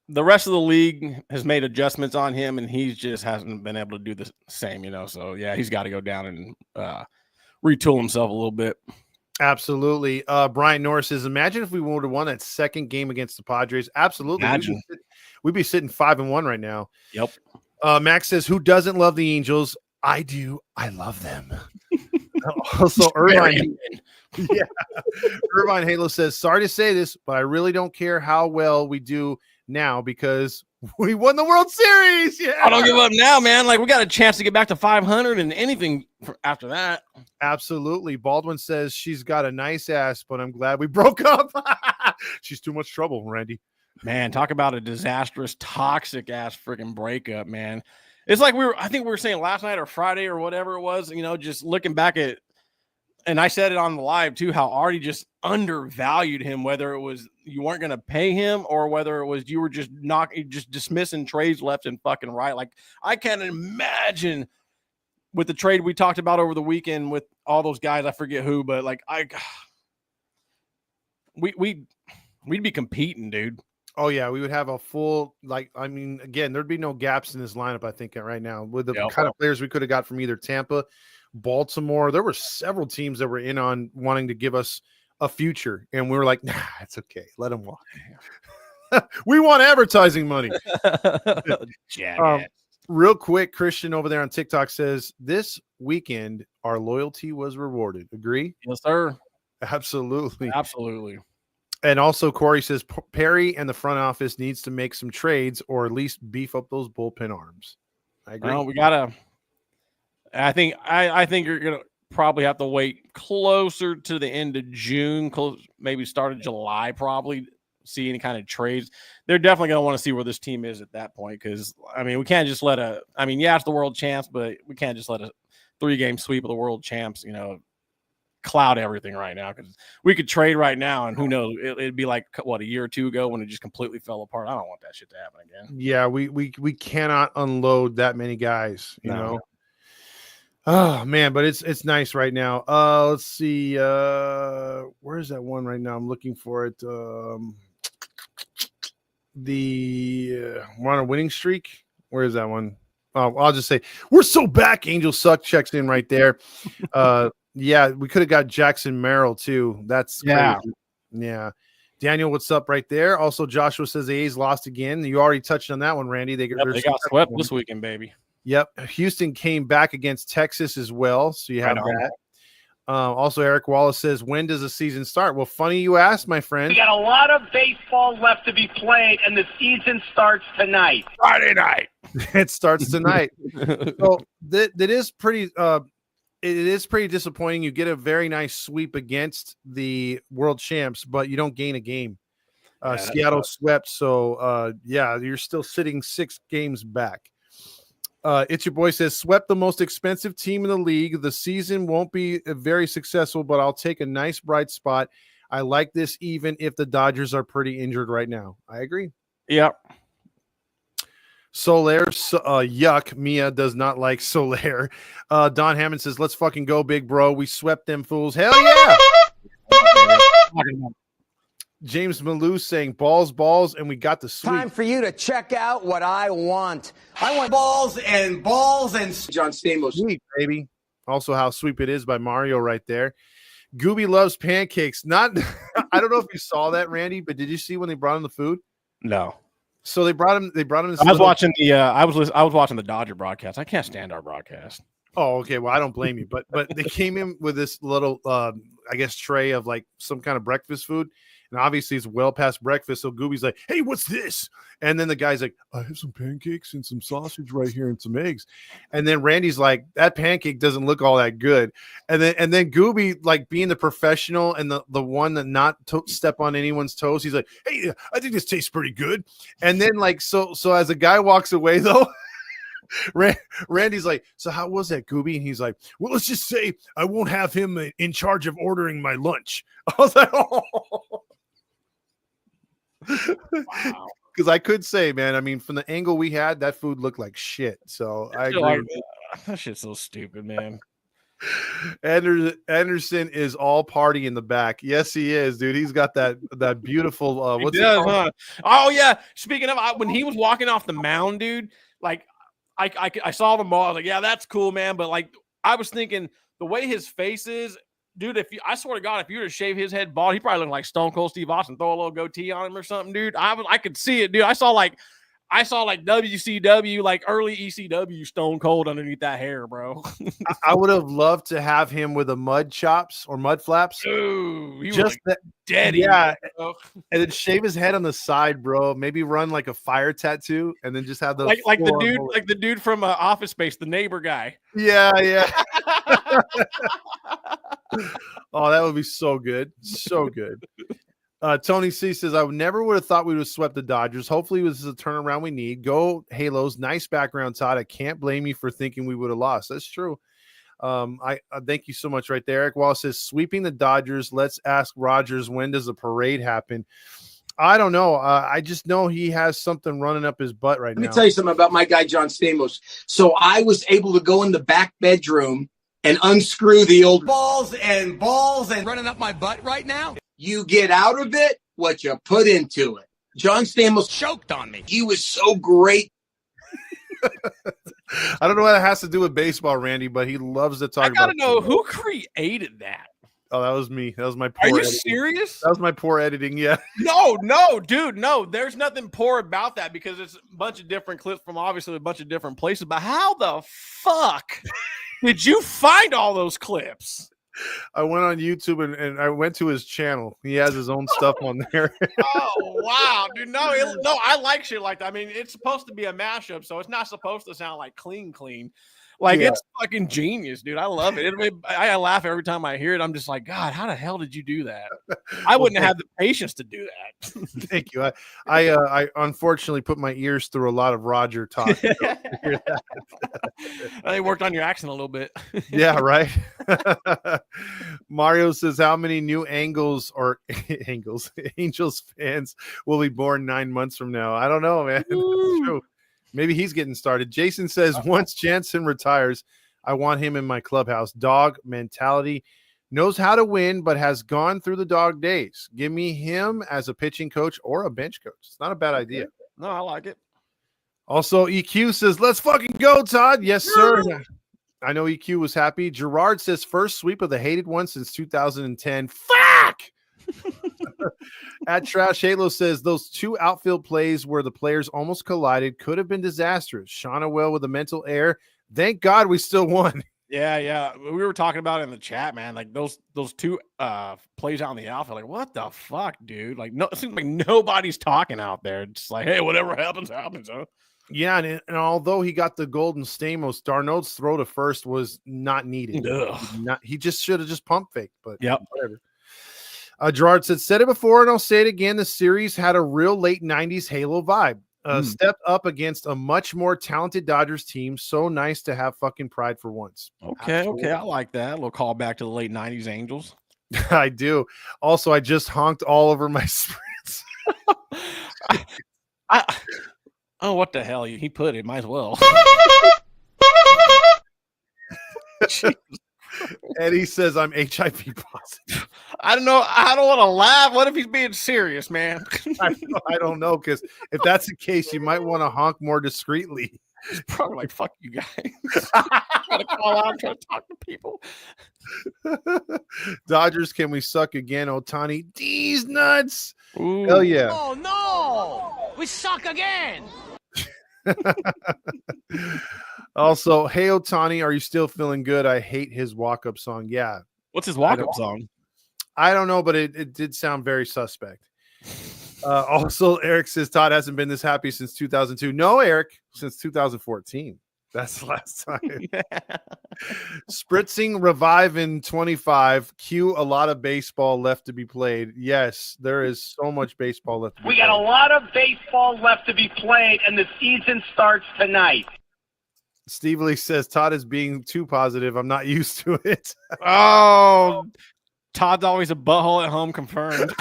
the rest of the league has made adjustments on him, and he just hasn't been able to do the same, So, yeah, he's got to go down and retool himself a little bit. Absolutely. Brian Norris says, imagine if we would have won that second game against the Padres. Absolutely. Imagine. We'd be sitting 5-1 right now. Yep. Max says, who doesn't love the Angels? I do. I love them. Also, Irvine Halo says, sorry to say this, but I really don't care how well we do now because we won the World Series. Yeah, I don't give up now, man. Like, we got a chance to get back to 500 and anything after that. Absolutely. Baldwin says she's got a nice ass, but I'm glad we broke up. She's too much trouble, Randy. Man, talk about a disastrous, toxic ass freaking breakup, man. It's like I think we were saying last night or Friday or whatever it was, just looking back at, and I said it on the live too, how Artie just undervalued him, whether it was you weren't going to pay him or whether it was you were just dismissing trades left and fucking right. Like, I can't imagine with the trade we talked about over the weekend with all those guys, I forget who, but like we'd be competing, dude. Oh, yeah, we would have a full, again, there'd be no gaps in this lineup, I think, right now. With the kind of players we could have got from either Tampa, Baltimore, there were several teams that were in on wanting to give us a future, and we were like, nah, it's okay. Let them walk. We want advertising money. Real quick, Christian over there on TikTok says, this weekend, our loyalty was rewarded. Agree? Yes, sir. Absolutely. Absolutely. And also Corey says Perry and the front office needs to make some trades or at least beef up those bullpen arms. I agree. Well, I think you're going to probably have to wait closer to the end of June, maybe start of July, probably see any kind of trades. They're definitely going to want to see where this team is at that point. Cause I mean, we can't just it's the world champs, but we can't just let a 3-game sweep of the world champs, cloud everything right now, because we could trade right now and who knows, it'd be like a year or two ago when it just completely fell apart. I don't want that shit to happen again. Yeah, we cannot unload that many guys, you know. Oh man, but it's nice right now. Let's see, where's that one right now? I'm looking for it. We're on a winning streak. Where is that one? Oh, I'll just say we're so back. Angel Suck checks in right there. Yeah, we could have got Jackson Merrill too. That's crazy. Yeah. Daniel, what's up right there? Also, Joshua says the A's lost again. You already touched on that one, Randy. They got swept this weekend, baby. Yep. Houston came back against Texas as well. So you have that. Also, Eric Wallace says, when does the season start? Well, funny you asked, my friend. We got a lot of baseball left to be played, and the season starts tonight. Friday night. It starts tonight. So that is pretty it is pretty disappointing. You get a very nice sweep against the world champs, but you don't gain a game. Seattle swept, so you're still sitting 6 games back. It's your boy says, swept the most expensive team in the league. The season won't be very successful, but I'll take a nice bright spot. I like this even if the Dodgers are pretty injured right now. I agree. Yep. Soler, yuck. Mia does not like Soler. Don Hammond says, let's fucking go, big bro. We swept them fools. Hell yeah. James Malou saying balls, and we got the sweep. Time for you to check out what I want. I want balls and John Stamos. Sweep, baby. Also, how sweep it is by Mario right there. Gooby loves pancakes. Not, I don't know if you saw that, Randy, but did you see when they brought him the food? No. So they brought him. This I was watching the. I was watching the Dodger broadcast. I can't stand our broadcast. Oh, okay. Well, I don't blame you, but they came in with this little, I guess, tray of like some kind of breakfast food, and obviously it's well past breakfast. So Gooby's like, "Hey, what's this?" And then the guy's like, "I have some pancakes and some sausage right here and some eggs." And then Randy's like, "That pancake doesn't look all that good." And then Gooby, like being the professional and the one that not step on anyone's toes, he's like, "Hey, I think this tastes pretty good." And then like so as the guy walks away though. Randy's like, so how was that, Gooby? And he's like, well, let's just say I won't have him in charge of ordering my lunch. I was like, oh. Wow. Because I could say, man, I mean, from the angle we had, that food looked like shit. So I agree. Like, that shit's so stupid, man. Anderson is all party in the back. Yes, he is, dude. He's got that beautiful. What's it called? Huh? Oh yeah. Speaking of, when he was walking off the mound, dude, like. I saw them all. I was like, yeah, that's cool, man. But like, I was thinking the way his face is, dude. I swear to God, if you were to shave his head bald, he probably looked like Stone Cold Steve Austin. Throw a little goatee on him or something, dude. I could see it, dude. I saw like WCW, like early ECW Stone Cold underneath that hair, bro. I would have loved to have him with a mud chops or mud flaps. Ooh, he just was like that, dead. Yeah, and then shave his head on the side, bro. Maybe run like a fire tattoo, and then just have the like the dude from Office Space, the neighbor guy. Yeah. Oh, that would be so good, so good. Tony C says, I never would have thought we would have swept the Dodgers. Hopefully this is a turnaround we need. Go Halos. Nice background, Todd. I can't blame you for thinking we would have lost. That's true. I thank you so much right there. Eric Wallace says, sweeping the Dodgers. Let's ask Rogers, when does the parade happen? I don't know. I just know he has something running up his butt right now. Let me tell you something about my guy, John Stamos. So I was able to go in the back bedroom and unscrew the old balls and running up my butt right now. You get out of it what you put into it. John Stamos choked on me. He was so great. I don't know what it has to do with baseball, Randy, but he loves to talk about it. I gotta know who created that. Oh, that was me. That was my poor Are you editing. serious? That was my poor editing, yeah. No, dude, no. There's nothing poor about that because it's a bunch of different clips from obviously a bunch of different places. But how the fuck did you find all those clips? I went on YouTube and I went to his channel. He has his own stuff on there. Oh, wow, dude. No, I like shit like that. I mean, it's supposed to be a mashup, so it's not supposed to sound like clean. Like, It's fucking genius, dude. I love it. I laugh every time I hear it. I'm just like, God, how the hell did you do that? I wouldn't have the patience to do that. Thank you. I unfortunately put my ears through a lot of Roger talk. They worked on your accent a little bit. Yeah, right. Mario says, how many new Angels fans will be born 9 months from now? I don't know, man. That's true. Maybe he's getting started. Jason says, once Jansen retires, I want him in my clubhouse. Dog mentality, knows how to win, but has gone through the dog days. Give me him as a pitching coach or a bench coach. It's not a bad idea. No, I like it. Also, EQ says, let's fucking go, Todd. Yes, sir. I know EQ was happy. Gerard says, first sweep of the hated one since 2010. Fuck! At Trash Halo says, those two outfield plays where the players almost collided could have been disastrous. Shauna Well with a mental error. Thank God we still won. Yeah. We were talking about it in the chat, man. Like those two plays out in the outfield. Like, what the fuck, dude? Like, no, it seems like nobody's talking out there. It's like, hey, whatever happens, huh? Yeah, and although he got the Golden Stamos, Darnold's throw to first was not needed. He just should have just pump faked, but whatever. Gerard said it before, and I'll say it again. The series had a real late 90s Halo vibe. Stepped up against a much more talented Dodgers team. So nice to have fucking pride for once. Okay, I like that. A little call back to the late 90s Angels. I do. Also, I just honked all over my Spritz. Oh, what the hell? He put it. Might as well. Eddie says I'm HIV positive. I don't know. I don't want to laugh. What if he's being serious, man? I don't know, because if that's the case, you might want to honk more discreetly. He's probably like, fuck you guys. Gotta call out, try to talk to people. Dodgers, can we suck again? Ohtani, D's nuts. Ooh. Hell yeah. Oh no! We suck again! Also, hey Ohtani, are you still feeling good? I hate his walk-up song. Yeah. What's his walk-up song? I don't know, but it did sound very suspect. Also, Eric says Todd hasn't been this happy since 2002. No, Eric, since 2014. That's the last time. Spritzing revive in 25. Cue a lot of baseball left to be played. Yes, there is so much baseball left to be We played. got a lot of baseball left to be played, and the season starts tonight. Steve Lee says Todd is being too positive. I'm not used to it. Oh, Todd's always a butthole at home, confirmed.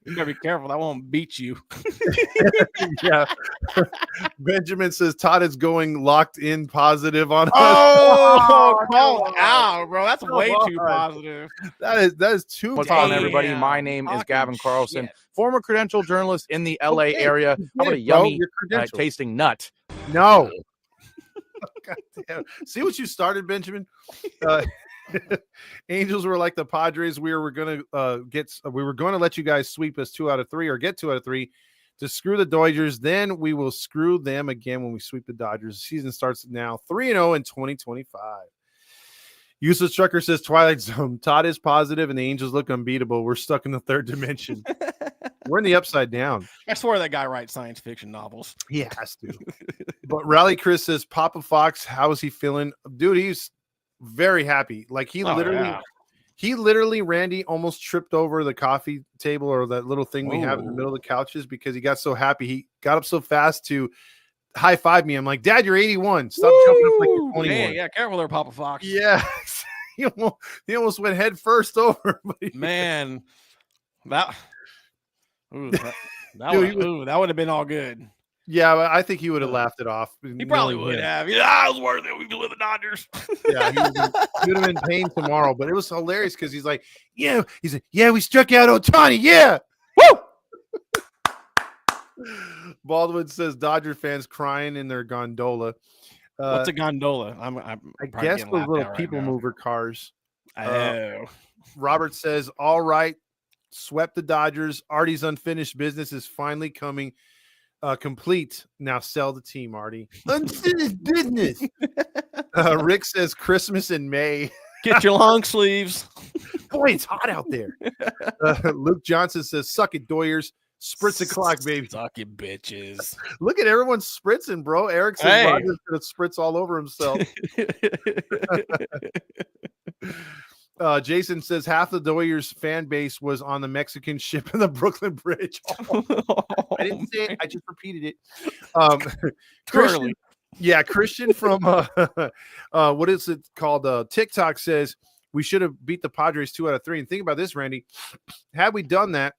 You gotta be careful. That won't beat you. Yeah. Benjamin says Todd is going locked in positive on us. Oh, called out, bro. That's way too positive. That is too. What's positive. on, everybody? My name is Talking Gavin Carlson, shit. former credentialed journalist in the LA Okay, area. How about a yeah, bro, yummy you're credentialed. tasting nut? No. God damn. See what you started, Benjamin? Angels were like the Padres. We were gonna let you guys sweep us 2 out of 3 or get 2 out of 3 to screw the Dodgers. Then we will screw them again when we sweep the Dodgers. The season starts now 3-0 in 2025. Useless Trucker says Twilight Zone. Todd is positive and the Angels look unbeatable. We're stuck in the third dimension. We're in the upside down. I swear that guy writes science fiction novels. He has to. But Rally Chris says, Papa Fox, how is he feeling? Dude, he's very happy. Like he literally, Randy almost tripped over the coffee table or that little thing we have in the middle of the couches because he got so happy. He got up so fast to high five me. I'm like, Dad, you're 81. Stop jumping up like you're 21. Man, yeah, careful there, Papa Fox. Yeah. he almost went head first over. Man, that would have been all good. Yeah, but I think he would have laughed it off. He probably would have. Yeah, I was worth it. We could live the Dodgers. Yeah, he would have been in pain tomorrow. But it was hilarious because he's like, yeah, we struck out Ohtani. Yeah. Woo! Baldwin says Dodger fans crying in their gondola. What's a gondola? I guess those little people mover cars. Oh. Robert says, all right, swept the Dodgers. Artie's unfinished business is finally coming complete. Now sell the team, Artie. Unfinished business. Rick says Christmas in May. Get your long sleeves. Boy, it's hot out there. Luke Johnson says, suck it, Doyers. Spritz O'Clock, baby. Suck it, bitches. Look at everyone spritzing, bro. Eric says Roger's going to spritz all over himself. Jason says half the Doyers fan base was on the Mexican ship in the Brooklyn Bridge. I didn't say it. I just repeated it. Christian, Christian from what is it called? TikTok says we should have beat the Padres 2 out of 3. And think about this, Randy. Had we done that,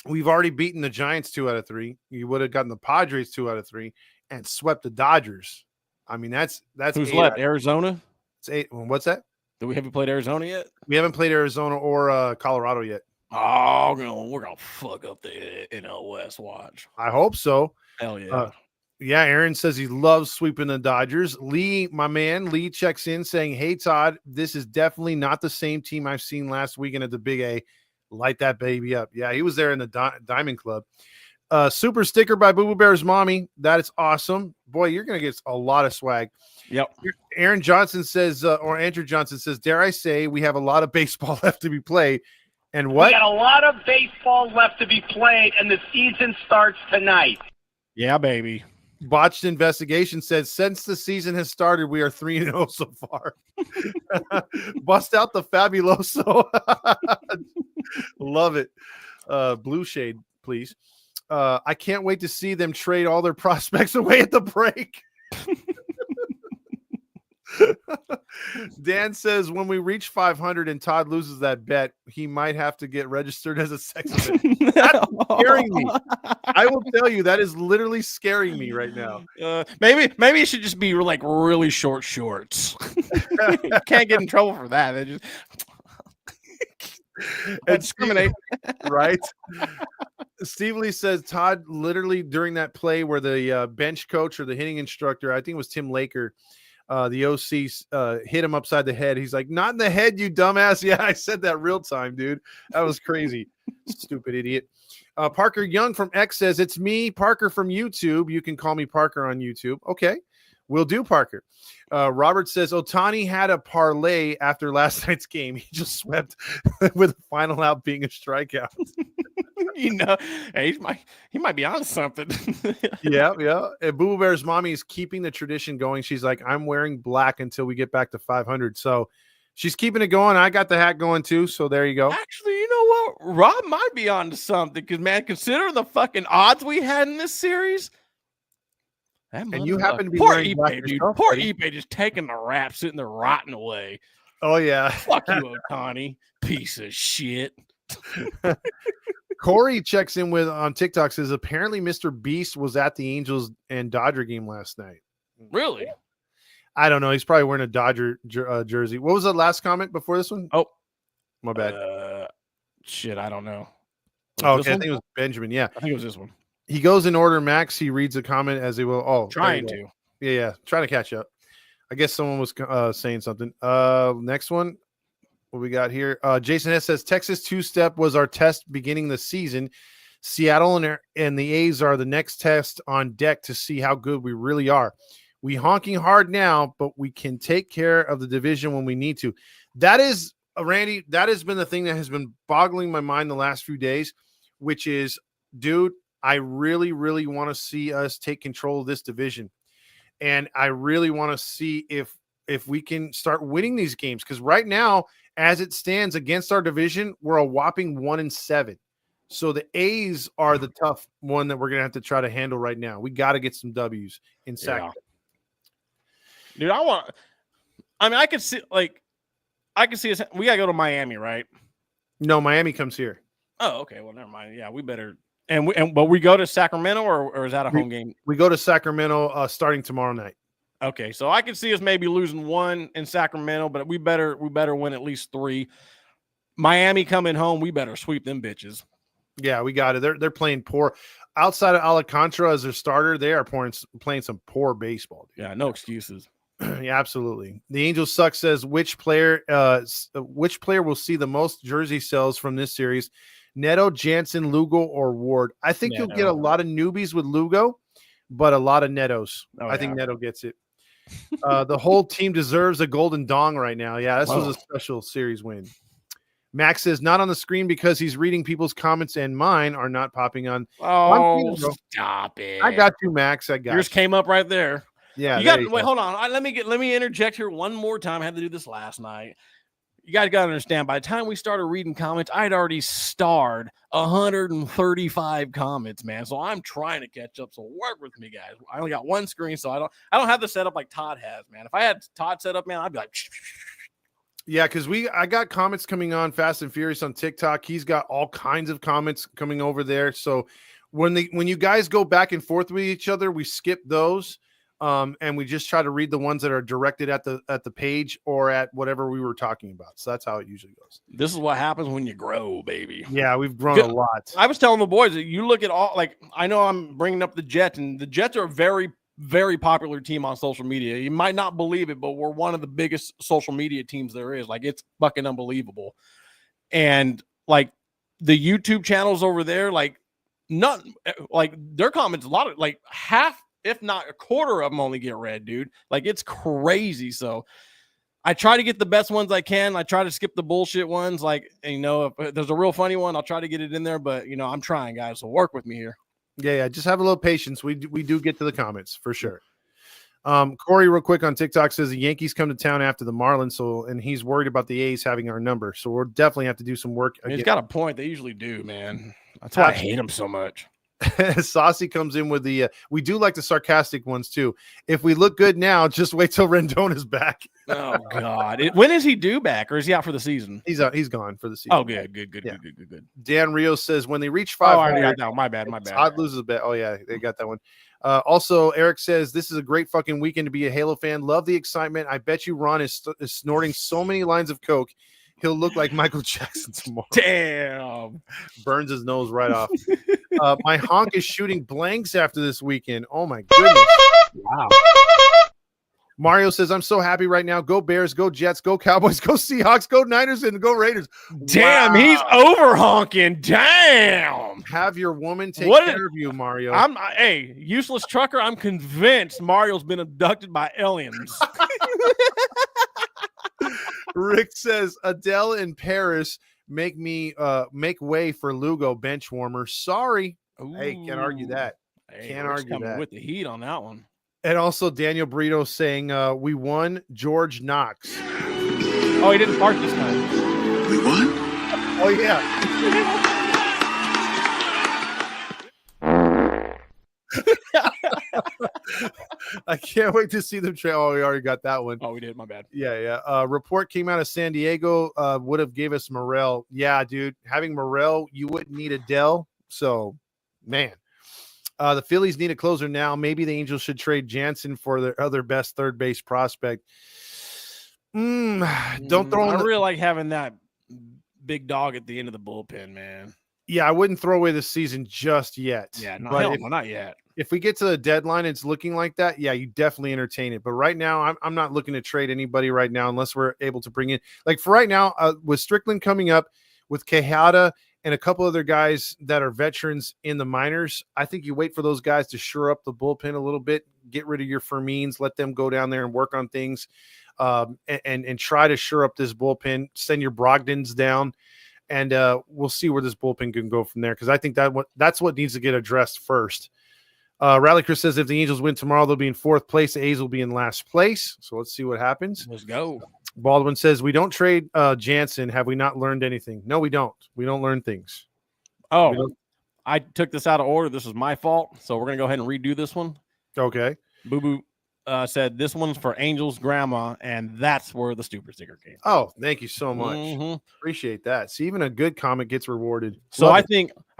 we've already beaten the Giants 2 out of 3. You would have gotten the Padres 2 out of 3 and swept the Dodgers. I mean, that's who's left? Arizona? It's 8. What's that? Have you played Arizona yet? We haven't played Arizona or Colorado yet. Oh, we're gonna fuck up the NL West. Watch. I hope so. Hell yeah. Aaron says he loves sweeping the Dodgers. Lee, my man, Lee checks in saying, hey, Todd, this is definitely not the same team I've seen last weekend at the Big A. Light that baby up. Yeah, he was there in the Diamond Club. Super sticker by Boo Boo Bear's mommy. That is awesome. Boy, you're going to get a lot of swag. Yep. Aaron Johnson says, or Andrew Johnson says, dare I say we have a lot of baseball left to be played. And what? We got a lot of baseball left to be played, and the season starts tonight. Yeah, baby. Botched Investigation says, since the season has started, we are 3-0 so far. Bust out the Fabuloso. Love it. Blue Shade, please. I can't wait to see them trade all their prospects away at the break. Dan says when we reach 500 and Todd loses that bet, he might have to get registered as a sex offender. That's scaring me. I will tell you, that is literally scaring me right now. Maybe it should just be like really short shorts. You can't get in trouble for that. They just And discriminate. Right? Steve Lee says Todd literally during that play where the bench coach or the hitting instructor, I think it was Tim Laker, the OC, hit him upside the head. He's like, not in the head, you dumbass. Yeah, I said that real time, dude. That was crazy. Stupid idiot. Parker Young from X says, it's me, Parker from YouTube. You can call me Parker on YouTube. Okay, will do, Parker. Robert says, Ohtani had a parlay after last night's game. He just swept with the final out being a strikeout. Hey, he might be on something. Yeah. And Boo Bear's mommy is keeping the tradition going. She's like, I'm wearing black until we get back to 500. So she's keeping it going. I got the hat going too. So there you go. Actually, you know what? Rob might be on to something because, man, consider the fucking odds we had in this series. And you happen to be poor wearing black Ipe, dude. yourself, Poor buddy. Ipe just taking the rap, sitting there rotting away. Oh, yeah. Fuck you, Ohtani. Piece of shit. Corey checks in with on TikTok, says apparently Mr. Beast was at the Angels and Dodger game last night. Really? I don't know. He's probably wearing a Dodger jersey. What was the last comment before this one? Oh, my bad. Shit, I don't know. Oh, okay. I think it was Benjamin. Yeah. I think it was this one. He goes in order, Max. He reads a comment as he will. Oh, Trying to. Yeah. Trying to catch up. I guess someone was saying something. Next one. What we got here? Jason S says Texas two-step was our test beginning the season. Seattle and the A's are the next test on deck to see how good we really are. We honking hard now, but we can take care of the division when we need to. That is, Randy, that has been the thing that has been boggling my mind the last few days, which is, dude, I really, really want to see us take control of this division. And I really want to see if we can start winning these games. Because right now, as it stands against our division, we're a whopping 1-7. So the A's are the tough one that we're going to have to try to handle right now. We got to get some W's in Sacramento. Dude, I could see us. We got to go to Miami, right? No, Miami comes here. Oh, okay. Well, never mind. Yeah, we better. But we go to Sacramento, or is that a home game? We go to Sacramento starting tomorrow night. Okay, so I can see us maybe losing one in Sacramento, but we better win at least 3. Miami coming home, we better sweep them bitches. Yeah, we got it. They're playing poor. Outside of Alcantara as their starter, they are playing some poor baseball. Dude. Yeah, no excuses. Yeah, absolutely. The Angels Suck says which player will see the most jersey sales from this series? Neto, Jansen, Lugo, or Ward? I think you'll get a lot of newbies with Lugo, but a lot of Netos. I think Neto gets it. The whole team deserves a golden dong right now. Yeah, this was a special series win. Max says not on the screen because he's reading people's comments and mine are not popping on. Oh, stop it! I got you, Max. I got yours. Came up right there. Yeah, you got. Wait, hold on. Let me interject here one more time. I had to do this last night. You guys got to understand. By the time we started reading comments, I'd already starred 135 comments, man. So I'm trying to catch up. So work with me, guys. I only got one screen, so I don't have the setup like Todd has, man. If I had Todd set up, man, I'd be like. Yeah, because I got comments coming on Fast and Furious on TikTok. He's got all kinds of comments coming over there. So when you guys go back and forth with each other, we skip those. And we just try to read the ones that are directed at the page or at whatever we were talking about. So that's how it usually goes. This is what happens when you grow, baby. Yeah, we've grown a lot. I was telling the boys that you look at all, like, I know I'm bringing up the Jets, and the Jets are a very, very popular team on social media. You might not believe it, but we're one of the biggest social media teams there is. Like, it's fucking unbelievable. And like the YouTube channels over there, like, not like their comments, a lot of like half, if not a quarter of them only get read, dude. Like, it's crazy. So I try to get the best ones I can. I try to skip the bullshit ones. Like, you know, if there's a real funny one, I'll try to get it in there. But, you know, I'm trying, guys. So work with me here. Yeah. Just have a little patience. We do get to the comments for sure. Corey, real quick on TikTok says the Yankees come to town after the Marlins. And he's worried about the A's having our number. So we'll definitely have to do some work. He's got a point. They usually do, man. That's why I hate him so much. Saucy comes in with the we do like the sarcastic ones too. If we look good now, just wait till Rendon is back. Oh God. When is he due back, or is he out for the season? He's gone for the season. Oh, good. Yeah. Good. Dan Rios says when they reach Oh, I 500, already got that one. My bad. Todd loses a bet. Oh yeah, they got that one. Also, Eric says this is a great fucking weekend to be a Halo fan. Love the excitement. I bet you Ron is snorting so many lines of coke. He'll look like Michael Jackson tomorrow. Damn. Burns his nose right off. My honk is shooting blanks after this weekend. Oh my goodness. Wow. Mario says, I'm so happy right now. Go Bears, go Jets, go Cowboys, go Seahawks, go Niners, and go Raiders. Damn, Wow. he's over honking. Damn. Have your woman take What care of you, Mario. Hey, useless trucker. I'm convinced Mario's been abducted by aliens. Rick says, Adele in Paris make way for Lugo bench warmer. Sorry. Hey, can't argue that. Hey, Can't Rick's argue coming that. with the heat on that one. And also Daniel Brito saying, we won George Knox. Oh, he didn't park this time. We won? Oh, yeah. I can't wait to see them. Oh, we already got that one. Oh, we did. My bad. Yeah. Report came out of San Diego. Would have gave us Morel. Yeah, dude. Having Morel, you wouldn't need Adele. So, man. The Phillies need a closer now. Maybe the Angels should trade Jansen for their other best third base prospect. Don't throw I in really like having that big dog at the end of the bullpen, man. Yeah, I wouldn't throw away the season just yet. Yeah, no, But hell no, not yet. If we get to the deadline, it's looking like that. Yeah, you definitely entertain it. But right now, I'm not looking to trade anybody right now unless we're able to bring in, like for right now, with Strickland coming up, with Quijada and a couple other guys that are veterans in the minors. I think you wait for those guys to shore up the bullpen a little bit, get rid of your Fermins, let them go down there and work on things, and try to shore up this bullpen. Send your Brogdons down, and we'll see where this bullpen can go from there, because I think that's what needs to get addressed first. Rally Chris says if the Angels win tomorrow, they'll be in fourth place. The A's will be in last place. So let's see what happens. Let's go. Baldwin says we don't trade Jansen. Have we not learned anything? No, we don't. We don't learn things. Oh, I took this out of order. This is my fault. So we're going to go ahead and redo this one. Okay. Boo Boo said this one's for Angel's grandma, and that's where the stupid sticker came. Oh, thank you so much. Mhm. Appreciate that. See, even a good comment gets rewarded. So Love I it.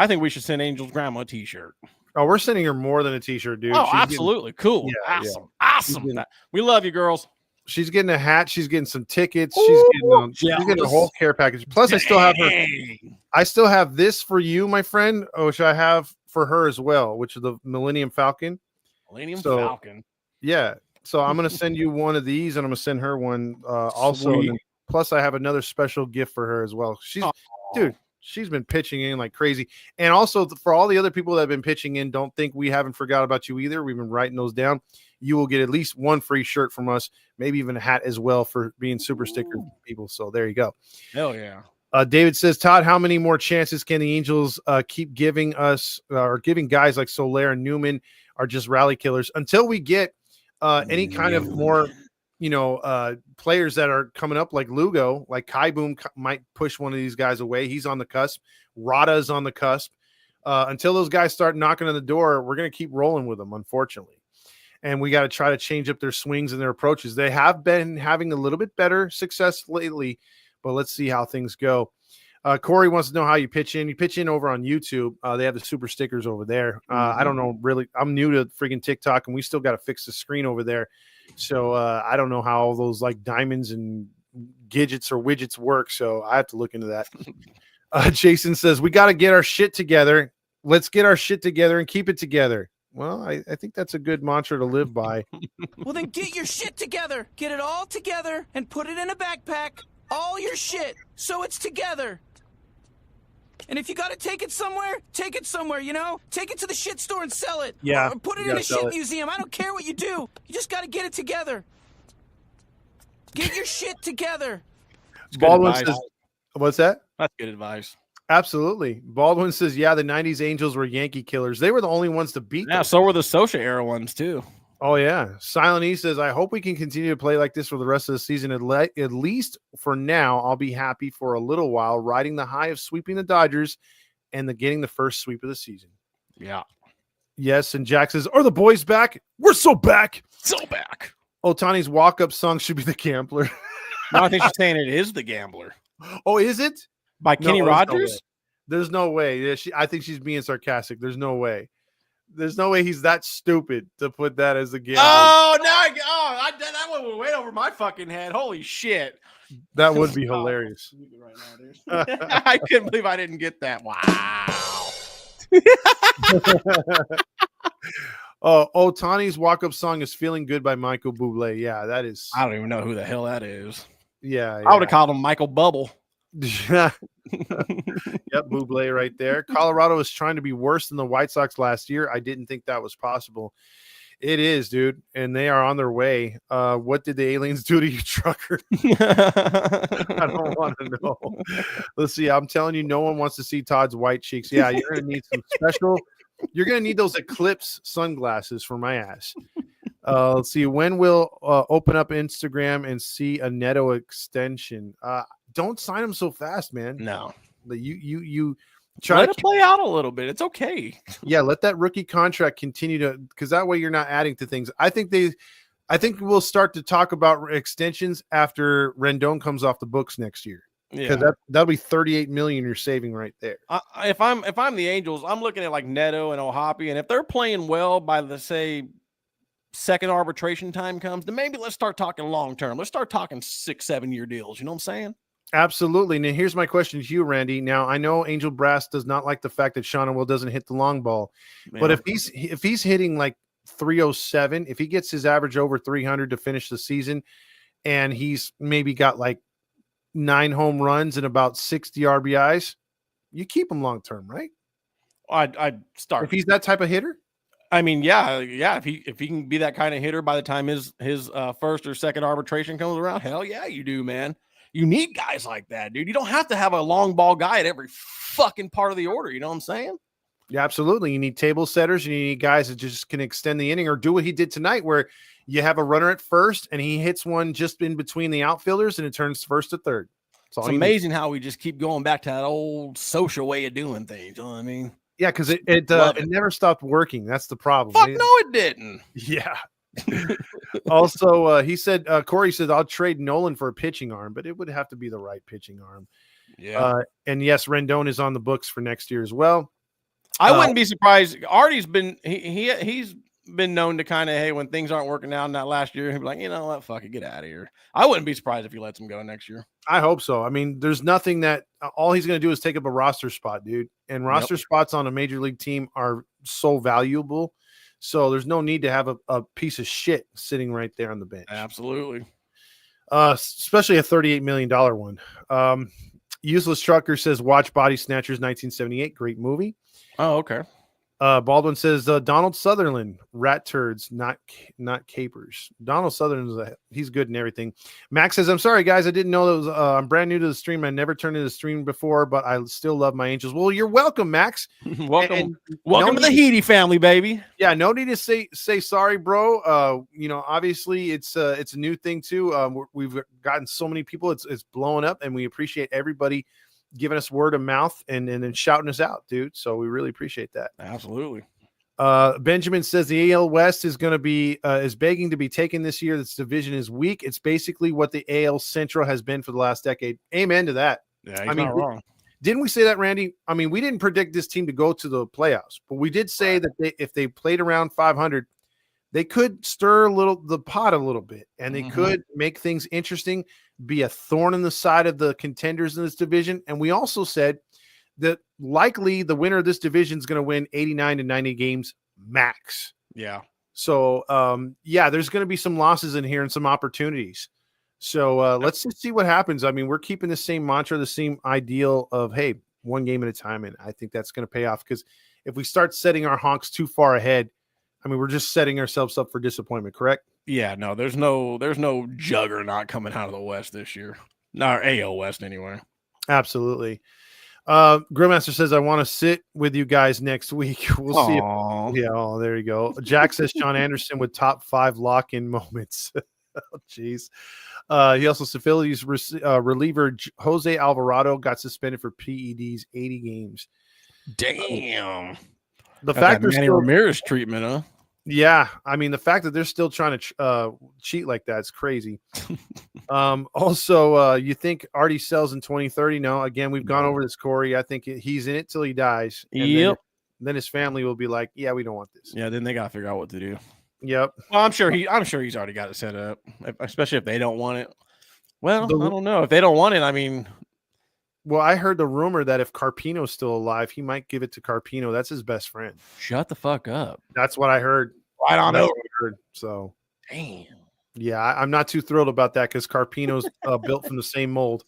think we should send Angel's grandma a T-shirt. Oh, we're sending her more than a T-shirt, dude. Oh, She's absolutely. Cool. Yeah, Awesome. yeah. Awesome. We love you, girls. She's getting a hat. She's getting some tickets. Ooh, She's getting a jealous. whole care package. Plus, I still have her. Dang. I still have this for you, my friend, which I have for her as well, which is the Millennium Falcon. Millennium So, Falcon. Yeah. So I'm going to send you one of these, and I'm going to send her one also. And Sweet. then, plus, I have another special gift for her as well. Dude, she's been pitching in like crazy. And also, for all the other people that have been pitching in, don't think we haven't forgot about you either. We've been writing those down. You will get at least one free shirt from us, maybe even a hat as well for being super sticker people. So there you go. Hell yeah. David says, Todd, how many more chances can the Angels keep giving us or giving guys like Soler and Newman are just rally killers until we get any kind of more, players that are coming up like Lugo, like Kai Boom might push one of these guys away. He's on the cusp. Rada's on the cusp. Until those guys start knocking on the door, we're going to keep rolling with them, unfortunately. And we got to try to change up their swings and their approaches. They have been having a little bit better success lately, but let's see how things go. Corey wants to know how you pitch in. You pitch in over on YouTube. They have the super stickers over there. I don't know, really. I'm new to freaking TikTok, and we still got to fix the screen over there. So I don't know how all those like diamonds and gadgets or widgets work. So I have to look into that. Jason says, we got to get our shit together. Let's get our shit together and keep it together. Well, I think that's a good mantra to live by. Well, then get your shit together. Get it all together and put it in a backpack. All your shit, so it's together. And if you got to take it somewhere, take it somewhere, Take it to the shit store and sell it. Yeah, Or put it you in a gotta sell shit it. museum. I don't care what you do. You just got to get it together. Get your shit together. Baldwin advice. says, what's that? That's good advice. Absolutely. Baldwin says, yeah, the 90s Angels were Yankee killers. They were the only ones to beat Yeah, them. so were the Socha era ones too. Oh, yeah. Silent E says, I hope we can continue to play like this for the rest of the season. At least for now, I'll be happy for a little while, riding the high of sweeping the Dodgers and getting the first sweep of the season. Yeah. Yes, and Jack says, "Are the boys back? We're so back." So back. Otani's walk-up song should be The Gambler. No, I think she's saying it is The Gambler Oh, is it? by Kenny No, Rogers. There's no way. Yeah, I think she's being sarcastic. There's no way. There's no way he's that stupid to put that as The Gambler. Oh, that one went way over my fucking head. Holy shit. That would be hilarious. Right now, dude. I couldn't believe I didn't get that. Wow. Otani's walk-up song is "Feeling Good" by Michael Bublé. Yeah, that is. I don't even know who the hell that is. Yeah, I would have called him Michael Bubble. Yep, Bublé right there. Colorado is trying to be worse than the White Sox last year. I didn't think that was possible. It is, dude, and they are on their way. What did the aliens do to you, trucker? I don't want to know. Let's see. I'm telling you, no one wants to see Todd's white cheeks. Yeah, you're going to need some special. You're going to need those Eclipse sunglasses for my ass. Let's see. When we'll open up Instagram and see a Neto extension? Don't sign them so fast, man. No. You Let it play out a little bit. It's okay. Yeah, let that rookie contract continue to, because that way you're not adding to things. I think we'll start to talk about extensions after Rendon comes off the books next year. Yeah, that'll be $38 million you're saving right there. If I'm the Angels, I'm looking at like Neto and Ohapi, and if they're playing well by the say second arbitration time comes, then maybe let's start talking long term. Let's start talking 6-7 year deals. You know what I'm saying? Absolutely. Now, here's my question to you, Randy. Now, I know Angel Brass does not like the fact that Sean Will doesn't hit the long ball, but if he's hitting like 307, if he gets his average over 300 to finish the season, and he's maybe got like 9 home runs and about 60 RBIs, you keep him long term, right? I'd start if he's that type of hitter. I mean, yeah. If he can be that kind of hitter by the time his first or second arbitration comes around, hell yeah, you do, man. You need guys like that, dude. You don't have to have a long ball guy at every fucking part of the order. You know what I'm saying? Yeah, absolutely. You need table setters, and you need guys that just can extend the inning or do what he did tonight, where you have a runner at first and he hits one just in between the outfielders and it turns first to third. It's amazing how we just keep going back to that old social way of doing things. You know what I mean? Yeah, because it never stopped working. That's the problem. Fuck no, it didn't. Yeah. Also, he said, Corey said, I'll trade Nolan for a pitching arm, but it would have to be the right pitching arm. Yeah. And yes, Rendon is on the books for next year as well. I wouldn't be surprised. Artie's been he's been known to kind of, hey, when things aren't working out in that last year, he'd be like, you know what, fuck it, get out of here. I wouldn't be surprised if he lets him go next year. I hope so. I mean, there's nothing that all he's going to do is take up a roster spot, dude. And roster spots on a major league team are so valuable. So there's no need to have a piece of shit sitting right there on the bench. Absolutely. Especially a $38 million one. Useless Trucker says, watch Body Snatchers 1978. Great movie. Oh, okay. Baldwin says, Donald Sutherland, rat turds, not capers. Donald Sutherland, he's good and everything. Max says, I'm sorry, guys. I didn't know that was, I'm brand new to the stream. I never turned into the stream before, but I still love my Angels. Well, you're welcome, Max. Welcome to the Hiti family, baby. Yeah, no need to say sorry, bro. Obviously it's a new thing too. We've gotten so many people. It's blowing up, and we appreciate everybody giving us word of mouth and then shouting us out, dude. So we really appreciate that. Absolutely. Benjamin says the AL West is going to be is begging to be taken this year. This division is weak. It's basically what the AL Central has been for the last decade. Amen to that. Yeah, he's not wrong. Didn't we say that, Randy? I mean, we didn't predict this team to go to the playoffs, but we did say that if they played around 500, they could stir the pot a little bit, and they could make things interesting, be a thorn in the side of the contenders in this division. And we also said that likely the winner of this division is going to win 89 to 90 games max. Yeah. So, there's going to be some losses in here and some opportunities. So let's just see what happens. I mean, we're keeping the same mantra, the same ideal of, hey, one game at a time. And I think that's going to pay off, because if we start setting our honks too far ahead, I mean, we're just setting ourselves up for disappointment, correct? Yeah, no, there's no juggernaut coming out of the West this year. Not AL West anyway. Absolutely. Grillmaster says, I want to sit with you guys next week. We'll see. There you go. Jack says Sean Anderson with top 5 lock-in moments. Oh, jeez. He also said Phillies reliever Jose Alvarado got suspended for PEDs 80 games. Damn. The Got fact that they're Manny still, Ramirez treatment, huh? yeah, I mean, the fact that they're still trying to cheat like that is crazy. Also, you think Artie sells in 2030? No, again, we've gone over this, Corey. I think he's in it till he dies. And Yep. then his family will be like, yeah, we don't want this. Yeah, then they got to figure out what to do. Yep. Well, I'm sure he's already got it set up, especially if they don't want it. Well, The- I don't know. If they don't want it, I mean, Well, I heard the rumor that if Carpino's still alive, he might give it to Carpino. That's his best friend. shut the fuck up. That's what I heard. Right on That's over. what I heard. So, Damn. yeah, I'm not too thrilled about that because Carpino's built from the same mold.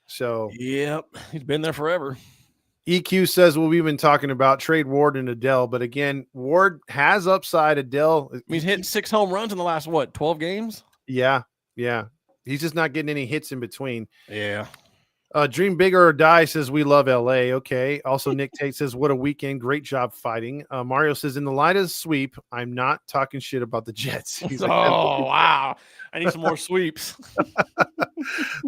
So, Yep. He's been there forever. EQ says, well, we've been talking about trade Ward and Adele, but again, Ward has upside. Adele, He's hitting 6 home runs in the last, 12 games? yeah. He's just not getting any hits in between. Yeah. Dream bigger or die says we love LA. Okay. Also, Nick Tate says, what a weekend. Great job fighting. Mario says, in the light of the sweep, I'm not talking shit about the Jets. He's like, Oh, wow. I need some more sweeps.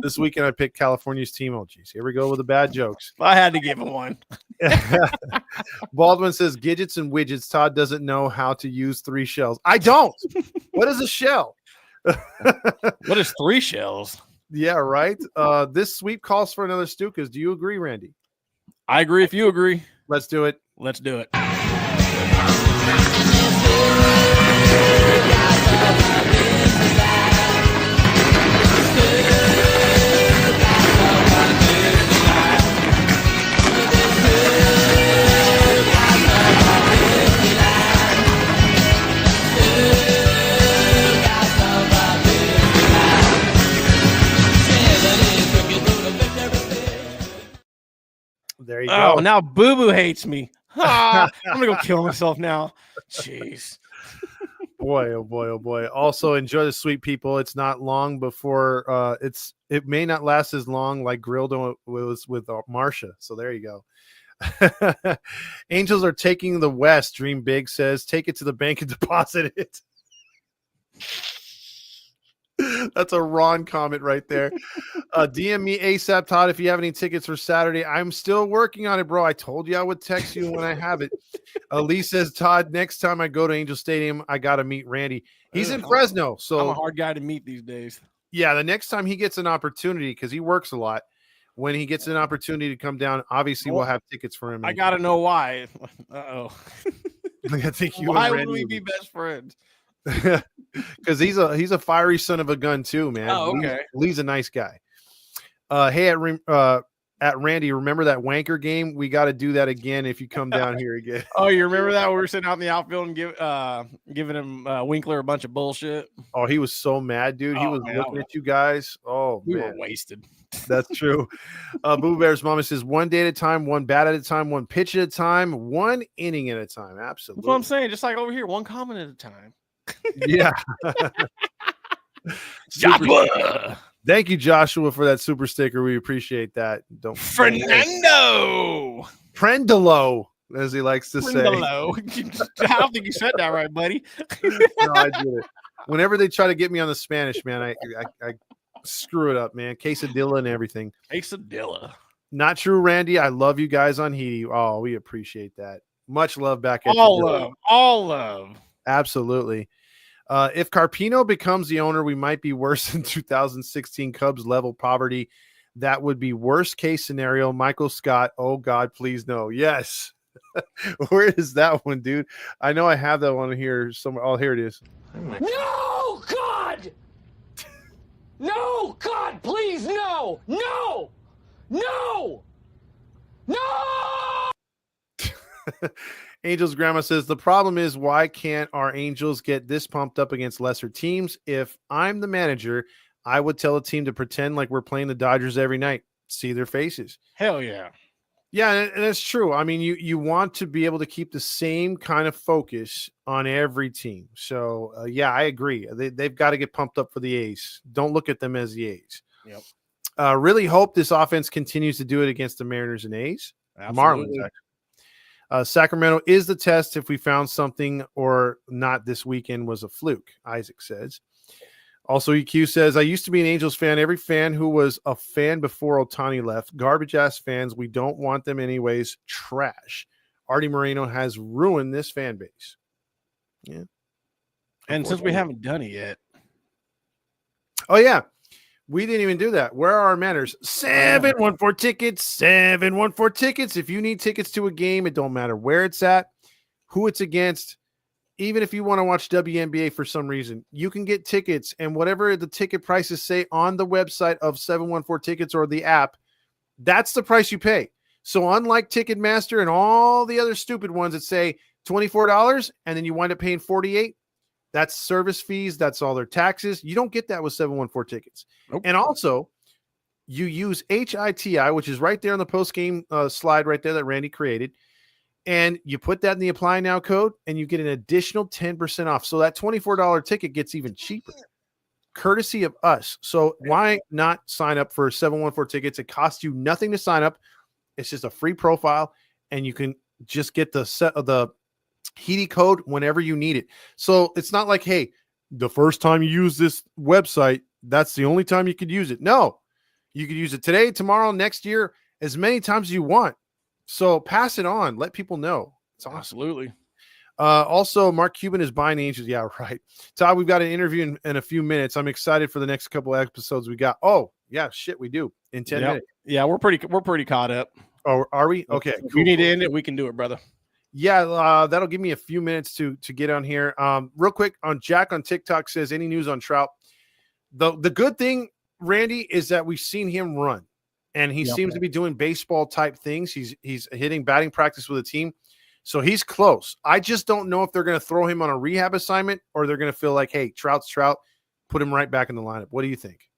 this weekend I picked California's team. Oh, geez. Here we go with the bad jokes. I had to give him one. Baldwin says, Gidgets and widgets. Todd doesn't know how to use 3 shells. I don't. What is a shell? What is 3 shells? Yeah, right. This sweep calls for another Stukas. Do you agree, Randy? I agree if you agree. Let's do it. Let's do it. There you go. Oh, now Boo Boo hates me. Ah, I'm gonna go kill myself now. Jeez. Boy, oh boy, oh boy. Also, enjoy the sweet people. It's not long before it may not last as long like Grildo was with Marsha. So there you go. Angels are taking the West. Dream Big says, take it to the bank and deposit it. That's a Ron comment right there. DM me ASAP, Todd, if you have any tickets for Saturday. I'm still working on it, bro. I told you I would text you when I have it. Lee says, Todd, next time I go to Angel Stadium, I got to meet Randy. He's in Fresno. So I'm a hard guy to meet these days. yeah, the next time he gets an opportunity, because he works a lot, when he gets an opportunity to come down, obviously we'll have tickets for him. I got to know why. Uh-oh. I think you Why and would Randy we be best friends? because he's a fiery son of a gun too, man. Oh, okay. Lee's a nice guy. Hey, at Randy, remember that wanker game? We got to do that again if you come down here again. Oh, you remember that? We were sitting out in the outfield and giving him Winkler a bunch of bullshit. Oh, he was so mad, dude. He was looking at you guys. Oh, We man. were wasted. That's true. Boo Bear's mama says 1 day at a time, 1 bat at a time, 1 pitch at a time, 1 inning at a time. Absolutely. That's what I'm saying. Just like over here, 1 comment at a time. Yeah. Joshua! Thank you, Joshua, for that super sticker. We appreciate that. Fernando! Prendolo, as he likes to Fernando. I don't think you said that right, buddy. say. No, I did it. Whenever they try to get me on the Spanish, man, I screw it up, man. Quesadilla and everything. Quesadilla. Not true, Randy. I love you guys on Hiti. Oh, we appreciate that. Much love back at All the door. love. All love. Absolutely. If Carpino becomes the owner, we might be worse than 2016 Cubs level poverty. That would be worst case scenario. Michael Scott. Oh God, please no. Yes. Where is that one, dude? I know I have that one here somewhere. Oh, here it is. No, God! No, God, please, no! No! No! No! Angels grandma says the problem is why can't our Angels get this pumped up against lesser teams? If I'm the manager, I would tell a team to pretend like we're playing the Dodgers every night. See their faces. Hell yeah. Yeah, and it's true. I mean, you want to be able to keep the same kind of focus on every team. So, yeah, I agree. They've got to get pumped up for the A's. Don't look at them as the A's. Yep. Really hope this offense continues to do it against the Mariners and A's. Absolutely. Marlins, actually. Sacramento is the test. If we found something or not this weekend was a fluke, Isaac says. Also, EQ says, I used to be an Angels fan. Every fan who was a fan before Ohtani left. Garbage-ass fans. We don't want them anyways. Trash. Artie Moreno has ruined this fan base. Yeah. And since we haven't done it yet. Oh, yeah. We didn't even do that. Where are our manners? 714 tickets. 714 tickets. If you need tickets to a game, it don't matter where it's at, who it's against. Even if you want to watch WNBA for some reason, you can get tickets, and whatever the ticket prices say on the website of 714 Tickets or the app, that's the price you pay. So unlike Ticketmaster and all the other stupid ones that say $24 and then you wind up paying $48, that's service fees. That's all their taxes. You don't get that with 714 Tickets. Nope. And also, you use HITI, which is right there on the post-game slide right there that Randy created. And you put that in the apply now code and you get an additional 10% off. So that $24 ticket gets even cheaper, courtesy of us. So why not sign up for 714 Tickets? It costs you nothing to sign up. It's just a free profile and you can just get the set of the Hiti code whenever you need it. So it's not like, hey, the first time you use this website, that's the only time you could use it. No, you could use it today, tomorrow, next year, as many times as you want. So pass it on. Let people know. It's awesome. Absolutely. Also, Mark Cuban is buying the Angels. Yeah, right. Todd, we've got an interview in a few minutes. I'm excited for the next couple of episodes we got. Oh, yeah, shit, we do. In 10 minutes. Yeah, we're pretty caught up. Oh, are we? Okay. If you need to end it, we can do it, brother. Yeah, that'll give me a few minutes to get on here. Real quick, on Jack on TikTok says, any news on Trout? The good thing, Randy, is that we've seen him run. And he seems to be doing baseball type things. He's hitting batting practice with a team. So he's close. I just don't know if they're going to throw him on a rehab assignment or they're going to feel like, hey, Trout's Trout, put him right back in the lineup. What do you think?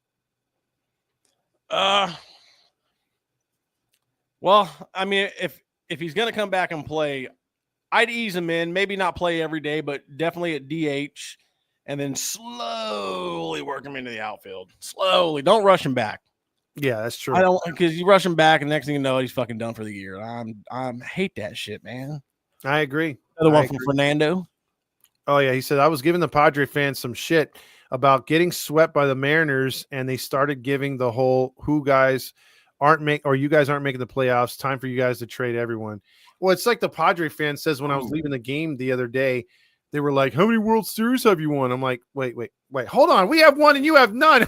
Well, I mean, if he's going to come back and play, I'd ease him in, maybe not play every day, but definitely at DH, and then slowly work him into the outfield. Slowly. Don't rush him back. Yeah, that's true. I don't, because you rush him back, and next thing you know, he's fucking done for the year. I hate that shit, man. I agree. Another one from Fernando. Oh, yeah. He said, I was giving the Padre fans some shit about getting swept by the Mariners, and they started giving the whole you guys aren't making the playoffs. Time for you guys to trade everyone. Well, it's like the Padre fan says when I was leaving the game the other day, they were like, how many World Series have you won? I'm like, wait, hold on. We have one and you have none.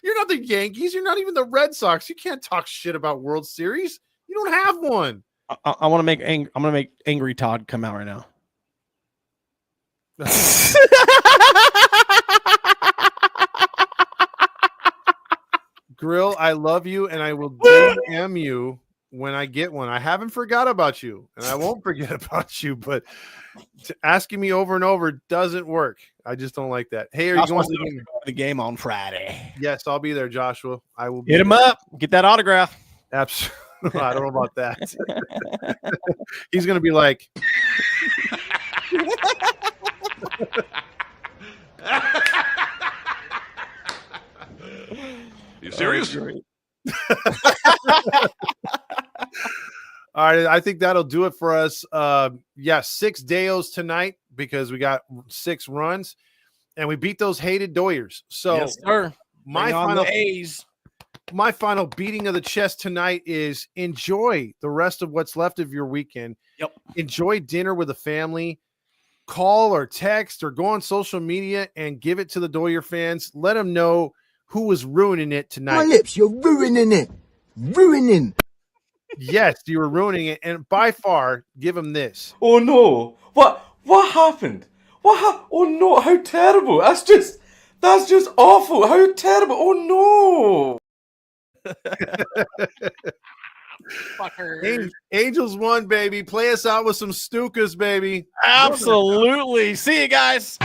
You're not the Yankees. You're not even the Red Sox. You can't talk shit about World Series. You don't have one. I want to make I'm going to make angry Todd come out right now. Grill, I love you and I will DM you when I get one. I haven't forgot about you and I won't forget about you, but asking me over and over doesn't work. I just don't like that. Hey, are you going to the game on Friday? Yes, I'll be there, Joshua. I will hit him up. Get that autograph. Absolutely. I don't know about that. He's going to be like, You serious? All right, I think that'll do it for us. 6 Deos tonight because we got 6 runs and we beat those hated Doyers. So yes, sir. My final beating of the chest tonight is enjoy the rest of what's left of your weekend. Yep. Enjoy dinner with the family. Call or text or go on social media and give it to the Doyer fans. Let them know who was ruining it tonight. My lips, you're ruining it. Ruining. Yes, you were ruining it. And by far, give them this. Oh no. What happened? Oh no, how terrible. That's just awful. How terrible. Oh no. Fucker. Angels won, baby. Play us out with some Stukas, baby. Absolutely. See you guys.